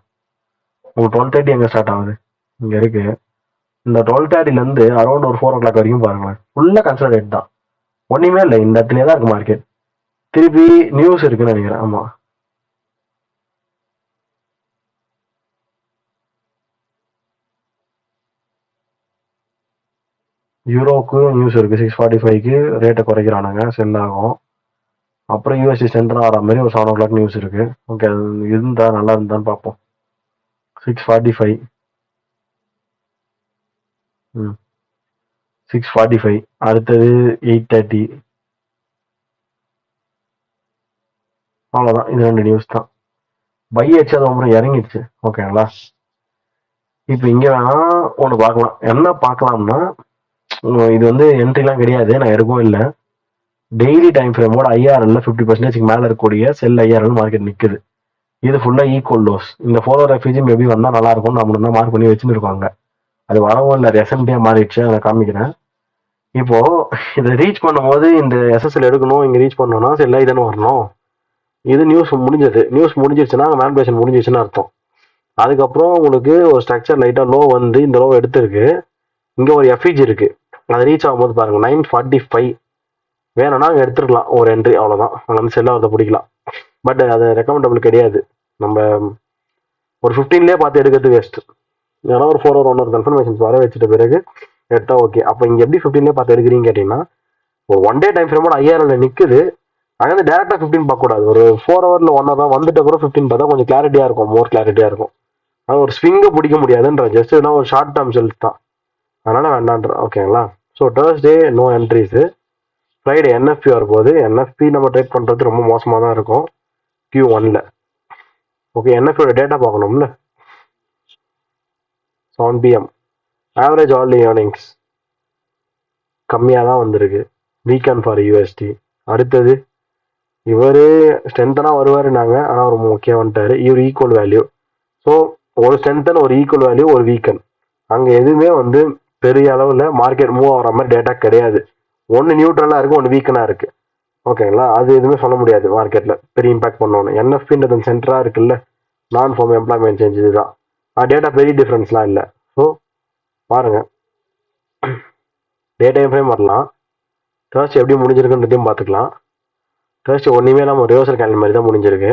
உங்களுக்கு 12:30 எங்கே ஸ்டார்ட் ஆகுது? இங்கே இருக்கு. இந்த 12:30லேருந்து அரௌண்ட் ஒரு 4 o'clock வரைக்கும் பாருங்களேன், ஃபுல்லாக கன்சல்டேட் தான், ஒன்றுமே இல்லை. இந்த இடத்துலேயே தான் இருக்கு மார்க்கெட். திருப்பி நியூஸ் இருக்குன்னு நினைக்கிறேன். ஆமாம், யூரோக்கு நியூஸ் இருக்கு, 6:45க்கு ரேட்டை குறைக்கிறானுங்க, செல் ஆகும். அப்புறம் யூஎஸ்டி சென்டர் ஆகிற மாதிரி ஒரு 7 o'clock நியூஸ் இருக்கு. ஓகே, அது இருந்தா நல்லா இருந்தான்னு பார்ப்போம். 6:45 6:45 அடுத்தது 8:30. அவ்வளோதான், இது 2 நியூஸ் தான். பை அடிச்சு அது அப்புறம் இறங்கிடுச்சு. ஓகேங்களா, இப்போ இங்கே வேணா ஒன்று பார்க்கலாம். என்ன பார்க்கலாம்னா, இது வந்து என்ட்ரிலாம் கிடையாது, நான் எடுக்கவும் இல்லை. டெய்லி டைம் ஃப்ரேமோட ஐஆர்எல்ல 50% மேலே இருக்கக்கூடிய செல் ஐஆர்எல் மார்க்கெட் நிற்குது. இது ஃபுல்லாக ஈக்குவல் லோஸ். இந்த 4 hour எஃப்இஜி மேபி வந்தால் நல்லா இருக்கும்னு நம்ம தான் மார்க் பண்ணி வச்சுன்னு இருக்காங்க. அது வரவும் இல்லை, எஸ்என்பியாக மாறிடுச்சு. அதை காமிக்கிறேன். இப்போ இதை ரீச் பண்ணும்போது இந்த எஸ்எஸ்எல் எடுக்கணும், இங்கே ரீச் பண்ணோம்னா செல் ஐதானே வரணும். இது நியூஸ் முடிஞ்சது. நியூஸ் முடிஞ்சிருச்சுன்னா மேனிபுலேஷன் முடிஞ்சிருச்சுன்னு அர்த்தம். அதுக்கப்புறம் உங்களுக்கு ஒரு ஸ்ட்ரக்சர் லைட்டாக லோ வந்து இந்த லோ எடுத்திருக்கு. இங்கே ஒரு எஃப்இஜி இருக்கு, அது ரீச் ஆகும்போது பாருங்க 9:45 வேணும்னா அங்கே எடுத்துருக்கலாம் ஒரு என்ட்ரி, அவ்வளோதான். அங்கே வந்து செல்ல வரதை பிடிக்கலாம். பட் அது ரெக்கமெண்டபிள் கிடையாது. நம்ம ஒரு 15லேயே பார்த்து எடுக்கிறது வேஸ்ட். ஏன்னா ஒரு 4 hour 1 hour கன்ஃபர்மேஷன்ஸ் வர வச்சுட்ட பிறகு எடுத்தா ஓகே. அப்போ இங்கே எப்படி 15லேயே பார்த்து எடுக்கிறீங்க கேட்டிங்கன்னா, ஒரு 1 day டைம் ஃப்ரேமோட ஐஆர்எல் நிற்குது, அங்கே டேரெக்டாக 15 பார்க்கக்கூடாது. ஒரு 4 hour 1 hour வந்துட்டு அப்புறம் 15 பார்த்தா கொஞ்சம் கிளாரிட்டியாக இருக்கும், மோர் கிளாரிட்டியாக இருக்கும். அது ஒரு ஸ்விங்கை பிடிக்க முடியாதுன்ற, ஜஸ்ட் ஒரு ஷார்ட் டேர்ம் செல்ஸ் தான், அதனால வேண்டான்ற. ஓகேங்களா, so Thursday no entries. Friday NFP வரும்போது, என்எஃப்பி நம்ம ட்ரேட் பண்ணுறது ரொம்ப மோசமாக தான் இருக்கும் Q1ல. ஓகே, என்எஃப்பியோட டேட்டா பார்க்கணும்ல. 7 PM ஆவரேஜ் ஆல் ஏர்னிங்ஸ் கம்மியாக தான் வந்திருக்கு, வீக்கெண்ட் ஃபார் யூஎஸ்டி. அடுத்தது இவர் ஸ்ட்ரென்த்தனாக வருவாருனாங்க, ஆனால் ஒரு முக்கியம் வந்துட்டார். இவர் ஈக்குவல் வேல்யூ. ஸோ ஒரு ஸ்ட்ரென்த்தன் ஒரு ஈக்குவல் வேல்யூ ஒரு வீக்கெண்ட், அங்கே எதுவுமே வந்து பெரிய அளவில் மார்க்கெட் மூவ் ஆகிற மாதிரி டேட்டா கிடையாது. ஒன்று நியூட்ரலாக இருக்குது, ஒன்று வீக்கனாக இருக்குது. ஓகேங்களா, அது எதுவுமே சொல்ல முடியாது மார்க்கெட்டில் பெரிய இம்பாக்ட் பண்ணணும். என்எஃப்ன்றது சென்டராக இருக்குல்ல, நான் ஃபார்ம் எம்ப்ளாய்மெண்ட் சேஞ்ச் இதுதான். டேட்டா பெரிய டிஃப்ரென்ஸ்லாம் இல்லை. ஸோ பாருங்கள், டே டைம் ஃப்ரேம் வரலாம். தேர்ஸ்டே எப்படி முடிஞ்சிருக்குன்றதையும் பார்த்துக்கலாம். தேர்ஸ்டே ஒன்றுமே இல்லாமல் ரிவர்சல் கேண்டல் மாதிரி தான் முடிஞ்சிருக்கு.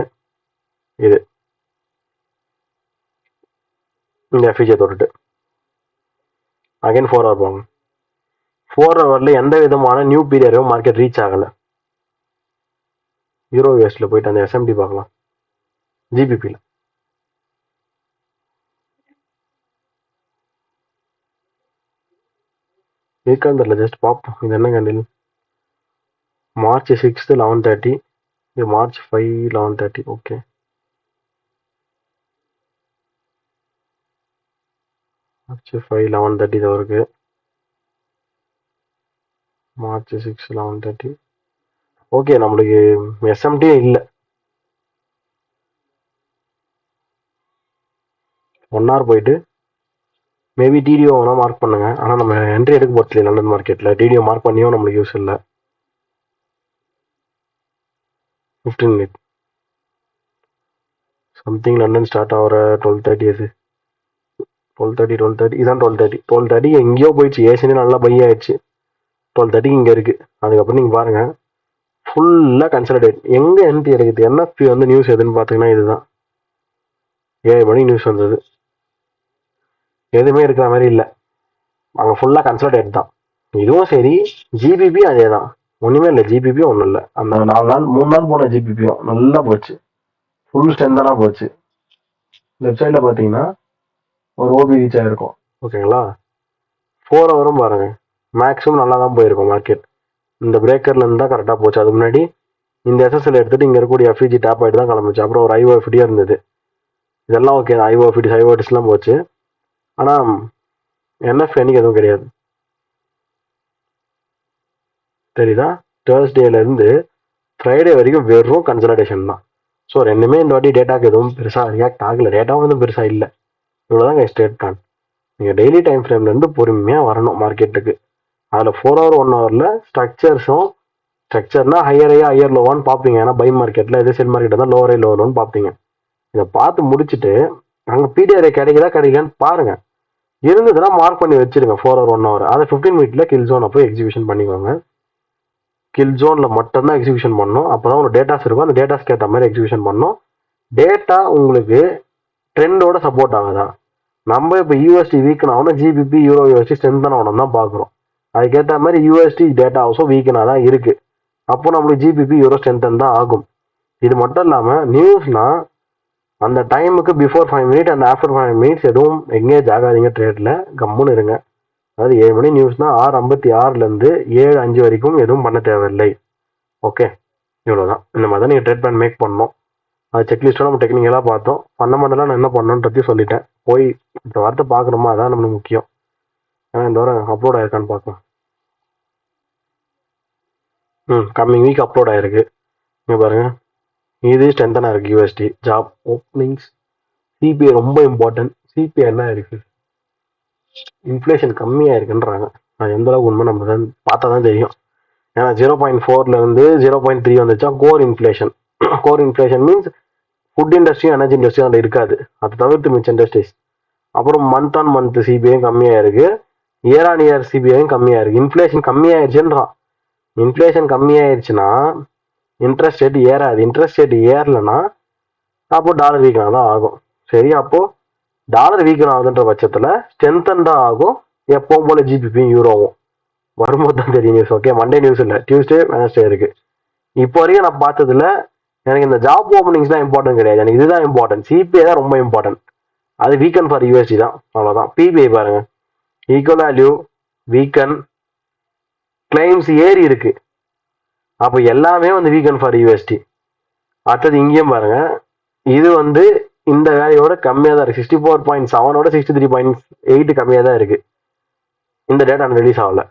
இது இந்த எஃப்இஜே தொட்டுட்டு அகைன் 4 hour போங்க. 4 hourல எந்த விதமான நியூ பீரியடும் மார்க்கெட் ரீச் ஆகலை. யூரோ யூஎஸ்ல போயிட்டு அந்த எஸ்எம்டி பார்க்கலாம். ஜிபிபியில் இருக்கான்னு தெரியல, ஜஸ்ட் பார்ப்போம். இது என்ன கேண்டில்? March 6 11:30, இது March 5 11:30. ஓகே, March 5 11:30 தான் இருக்கு. March 6 11:30. ஓகே, நம்மளுக்கு எஸ்எம்டியே இல்லை. 1 hour போயிட்டு மேபி டிடிஓ வேணால் மார்க் பண்ணுங்க. ஆனால் நம்ம என்ட்ரி எடுக்க போகிறது லண்டன் மார்க்கெட்டில். டிடிஓ மார்க் பண்ணியும் நம்மளுக்கு யூஸ் இல்லை. 15 மினிட் சம்திங் லண்டன் ஸ்டார்ட் ஆகிற 12:30 அது 12:30 இதான் 12:30 எங்கேயோ போயிடுச்சு. ஏசினே நல்லா பை ஆயிடுச்சு. 12:30 இங்கே இருக்குது. அதுக்கப்புறம் நீங்கள் பாருங்கள் ஃபுல்லாக கன்சல்டேட். எங்கே என்ட்ரி எடுக்குது? என்எஃப்பி வந்து நியூஸ் எதுன்னு பார்த்தீங்கன்னா இதுதான். 7 மணிக்கு நியூஸ் வந்தது. எதுவுமே இருக்கிற மாதிரி இல்லை. அங்கே ஃபுல்லாக கன்சல்டேட் தான். இதுவும் சரி, ஜிபிபி அதே தான். ஒன்றுமே இல்லை. ஜிபிபியும் ஒன்றும் இல்லை. அந்த 4 நாள் 3 நாள் போன ஜிபிபியும் நல்லா போச்சு. ஃபுல் ஸ்ட்ரென்த்தானா போச்சு. லெஃப்ட் சைடில் பார்த்தீங்கன்னா ஒரு ஓபி ரீச் ஆகிருக்கும். ஓகேங்களா? 4 ஹவரும் பாருங்க, மேக்ஸிமம் நல்லா தான் போயிருக்கும் மார்க்கெட். இந்த பிரேக்கர்லேருந்து தான் கரெக்டாக போச்சு. அதுக்கு முன்னாடி இந்த எஸ்எஸ்எல் எடுத்துகிட்டு இங்கே இருக்கக்கூடிய எஃப்இஜி டேப் ஆகிட்டு தான் கிளம்பிச்சு. அப்புறம் ஒரு ஐஓஎஃப்டியாக இருந்தது. இதெல்லாம் ஓகே தான். ஐஓஎஃப்டிஸ்லாம் போச்சு. ஆனால் என்எஃப் எனக்கு எதுவும் கிடையாது. தெரியுதா? தேர்ஸ்டேலேருந்து ஃப்ரைடே வரைக்கும் வெறும் கன்சல்டேஷன் தான். ஸோ ரெண்டுமே இந்த வாட்டி டேட்டாக்கு எதுவும் பெருசாக ரியாக்ட் ஆகலை. டேட்டாவும் எதுவும் பெருசாக இல்லை. இவ்வளோதாங்க ஸ்டேட் பிளான். நீங்கள் டெய்லி டைம் ஃப்ரேம்லேருந்து பொறுமையாக வரணும் மார்க்கெட்டுக்கு. அதில் 4 ஹவர் 1 ஹவரில் ஸ்ட்ரக்சர்னா ஹையர் லோவான்னு பார்ப்பீங்க. ஏன்னா பை மார்க்கெட்டில் எது செல் மார்க்கெட் தான் லோவரே லோன்னு பார்ப்பீங்க. இதை பார்த்து முடிச்சுட்டு அங்கே பிடிஆர்ஐ கிடைக்கலான்னு பாருங்கள். இருந்ததுன்னா மார்க் பண்ணி வச்சிருங்க 4 ஹவர் 1 ஹவர். அதை 15 மினிட்ல கில் ஜோனை போய் எக்ஸிபிஷன் பண்ணிக்கோங்க. கில் ஜோனில் மட்டும்தான் எக்ஸிபிஷன் பண்ணணும். அப்போ தான் உங்களுக்கு டேட்டாஸ் இருக்கும். அந்த டேட்டாஸ்க்கு ஏற்ற மாதிரி எக்ஸிபிஷன் பண்ணணும். டேட்டா உங்களுக்கு ட்ரெண்டோட சப்போர்ட் ஆகுதா? நம்ம இப்போ யூஎஸ்டி வீக்கன் ஆகணும், ஜிபிபி யூரோ யூஎஸ்டி ஸ்ட்ரென்தன் ஆகணும் தான் பார்க்குறோம். அதுக்கேற்ற மாதிரி யூஎஸ்டி டேட்டா ஹவுஸும் வீக்கனாக தான் இருக்குது. அப்போ நம்மளுக்கு ஜிபிபி யூரோ ஸ்ட்ரென்தன் தான் ஆகும். இது மட்டும் இல்லாமல் நியூஸ்னால் அந்த டைமுக்கு before 5 minute and after 5 minutes எதுவும் எங்கேஜ் ஆகாதீங்க. ட்ரேடில் கம்முன்னு இருங்க. அதாவது 7 மணி நியூஸ்னா 6:56 7:05 வரைக்கும் எதுவும் பண்ண தேவையில்லை. ஓகே, இவ்வளோதான். இந்த மாதிரி தான் நீங்கள் ட்ரேட் பிளான் மேக் பண்ணணும். அது செக்லிஸ்ட்டோட நம்ம டெக்னிக்கலாக பார்த்தோம். ஃபண்டமெண்டலாக நான் என்ன பண்ணணுன்றதையும் சொல்லிட்டேன். போய் இந்த வார்த்தை பார்க்குறோமா, அதான் நம்மளுக்கு முக்கியம். ஏன்னா இந்த வாரம் அப்லோட் ஆயிருக்கான்னு பார்க்கலாம். கம்மிங் வீக் அப்லோட் ஆயிருக்கு. இங்கே பாருங்கள், இது ஸ்ட்ரென்த்தனாக இருக்குது. யூஎஸ்டி ஜாப் ஓப்பனிங்ஸ், சிபிஐ ரொம்ப இம்பார்ட்டன்ட். சிபிஐ என்ன இருக்குது? இன்ஃப்ளேஷன் கம்மியாக இருக்குன்றாங்க. அது எந்த அளவுக்கு உண்மை நம்ம தான் பார்த்தா தான் தெரியும். ஏன்னா 0.4 0.3 வந்துச்சா core inflation. Core inflation means food இண்டஸ்ட்ரியும் எனர்ஜி இண்டஸ்ட்ரியும் அதில் இருக்காது. அதை தவிர்த்து மிச்ச இண்டஸ்ட்ரீஸ். அப்புறம் மந்த் ஆன் மந்த் சிபிஐயும் கம்மியாக இருக்குது. இயர் ஆன் இயர் சிபிஐயும் கம்மியாக இருக்குது. இன்ஃப்ளேஷன் கம்மியாயிருச்சுன்றான். இன்ஃப்ளேஷன் கம்மியாயிருச்சுன்னா இன்ட்ரெஸ்ட் ரேட் ஏறாது. இன்ட்ரெஸ்ட் ரேட் ஏறலைன்னா அப்போது டாலர் வீக்கனாக தான் ஆகும். சரி, அப்போது டாலர் வீக்கன் ஆகுதுன்ற பட்சத்தில் ஸ்ட்ரென்தன் தான் ஆகும். எப்பவும் போல ஜிபிபியும் யூரோவும் வரும்போது தான் தெரியும் நியூஸ். ஓகே, மண்டே நியூஸ் இல்லை, டியூஸ்டே வெனஸ்டே இருக்கு. இப்போ வரைக்கும் நான் பார்த்ததுல எனக்கு இந்த ஜாப் ஓப்பனிங்ஸ்லாம் இம்பார்ட்டன்ட் கிடையாது. எனக்கு இதுதான் இம்பார்ட்டன்ட். சிபிஐ தான் ரொம்ப இம்பார்ட்டன்ட். அது வீக்கன் ஃபார் யூஎஸ்டி தான். அவ்வளோதான். பிபிஐ பாருங்க, ஈக்குவல் வேல்யூ வீக்கன் கிளைம்ஸ் ஏறி இருக்கு. அப்போ எல்லாமே வந்து வீக்கன் ஃபார் யூஎஸ்டி. அடுத்தது இங்கேயும் பாருங்க, இது வந்து இந்த வேலையோட கம்மியாக தான் இருக்கு. 64.7ஓட 63.8 கம்மியாக தான் இருக்கு. இந்த டேட்டா ரிலீஸ் ஆகல.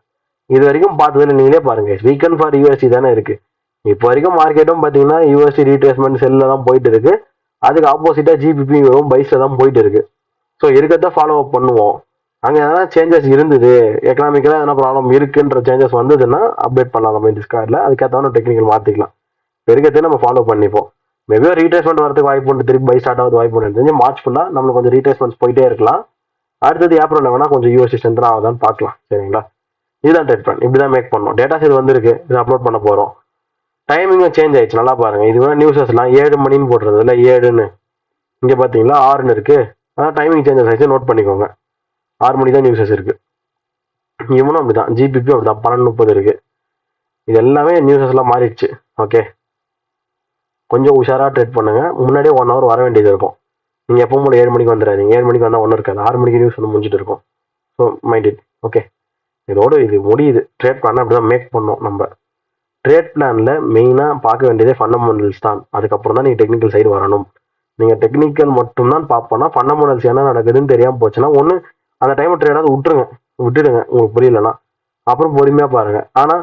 இது வரைக்கும் பார்த்ததுல நீங்களே பாருங்க, வீக்கன் ஃபார் யூஎஸ்டி தானே இருக்கு. இப்போ வரைக்கும் மார்க்கெட்டும் பார்த்தீங்கன்னா யூஎஸ்டி ரீட்ரேஸ்மெண்ட் செல்ல தான் போயிட்டு இருக்கு. அதுக்கு ஆப்போசிட்டா ஜிபிபி பைஸ்ல தான் போயிட்டு இருக்கு. ஸோ இருக்கிறத ஃபாலோ அப் பண்ணுவோம். அங்கே எதனா சேஞ்சஸ் இருந்தது, எக்கனாமிக்கலாக எதனா ப்ராப்ளம் இருக்குன்ற சேஞ்சஸ் வந்ததுன்னா அப்டேட் பண்ணலாம் நம்ம டிஸ்கார்டில். அதுக்கேற்ற டெக்னிக்கல் மாற்றிக்கலாம். இருக்கிறதே நம்ம ஃபாலோ பண்ணிப்போம். மேபி ரீட்ரேஸ்மெண்ட் வரதுக்கு வாய்ப்பு உண்டு, திருப்பி பை ஸ்டார்ட் ஆகுது வாய்ப்பு உண்டு. தெரிஞ்சு மார்ச் ஃபுல்லாக நம்மளுக்கு கொஞ்சம் ரீட்ரேஸ்மெண்ட்ஸ் போயிட்டே இருக்கலாம். அடுத்தது ஏப்ரல் வேணா கொஞ்சம் யூஎஸ்டி ஸ்ட்ரென்த் ஆகுதான்னு பார்க்கலாம். சரிங்களா? இதுதான் ட்ரேட் பிளான். இப்படி தான் மேக் பண்ணணும். டேட்டாஸ் இது வந்துருக்கு, இது அப்லோட் பண்ண போகிறோம். டைமிங்கும் சேஞ்ச் ஆயிடுச்சு. நல்லா பாருங்க, இது வேணா நியூஸஸ்லாம் 7 மணின்னு போடுறது இல்லை, 7ன்னு இங்கே பார்த்தீங்களா 6ன்னு இருக்கு. அதான் டைமிங் சேஞ்சஸ் ஆயிடுச்சு, நோட் பண்ணிக்கோங்க. 6 மணி தான் நியூஸஸ் இருக்கு. இவனும் அப்படிதான், ஜிபிபி அப்படிதான் 12:30 இருக்கு. இது எல்லாமே நியூஸஸ்லாம் மாறிடுச்சு. ஓகே, கொஞ்சம் உஷாராக ட்ரேட் பண்ணுங்க. முன்னாடியே 1 ஹவர் வர வேண்டியது இருக்கும். நீங்கள் எப்போ போல 7 மணிக்கு வந்துடாதீங்க. 7 மணிக்கு வந்தால் ஒன்றும் இருக்காது. 6 மணிக்கு நியூஸ் வந்து முடிஞ்சிட்டு இருக்கும். So mind it. ஓகே, இதோட இது முடியுது. ட்ரேட் பிளான் அப்படிதான் மேக் பண்ணோம். நம்ம ட்ரேட் பிளானில் மெயினாக பார்க்க வேண்டியதே ஃபண்டமெண்டல்ஸ் தான். அதுக்கப்புறம் தான் நீங்கள் டெக்னிக்கல் சைடு வரணும். நீங்கள் டெக்னிக்கல் மட்டும்தான் பார்ப்போம்னா ஃபண்டமெண்டல்ஸ் என்ன நடக்குதுன்னு தெரியாமல் போச்சுன்னா ஒன்று அந்த டைம் ட்ரேடாவது விட்டுடுங்க உங்களுக்கு புரியலன்னா. அப்புறம் பொறுமையாக பாருங்கள். ஆனால்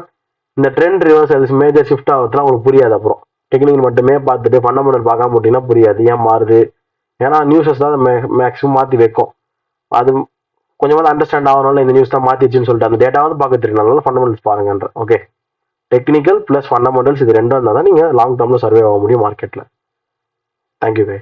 இந்த ட்ரெண்ட் ரிவர்சல்ஸ் மேஜர் ஷிஃப்ட் ஆகுதுலாம் உங்களுக்கு புரியாது. அப்புறம் டெக்னிக்கல் மட்டுமே பார்த்துட்டு ஃபண்டமெண்டல் பார்க்காம போட்டிங்கன்னா புரியாது. ஏன் மாறுது? ஏன்னா நியூஸஸ் தான் மேக்ஸிமம் மாற்றி வைக்கும். அது கொஞ்சமாவது அண்டர்ஸ்டாண்ட் ஆகணும்னு இந்த நியூஸ் தான் மாத்திச்சுன்னு சொல்லிட்டு அந்த டேட்டா வந்து பார்க்க தெரியும். அதனால ஃபண்டமெண்டல்ஸ் பாருங்கன்ற. ஓகே, டெக்னிக்கல் ப்ளஸ் ஃபண்டமெண்டல்ஸ் இது ரெண்டும் இருந்தால் தான் நீங்கள் லாங் டேர்மில் சர்வே ஆக முடியும் மார்க்கெட்டில். தேங்க்யூ கை.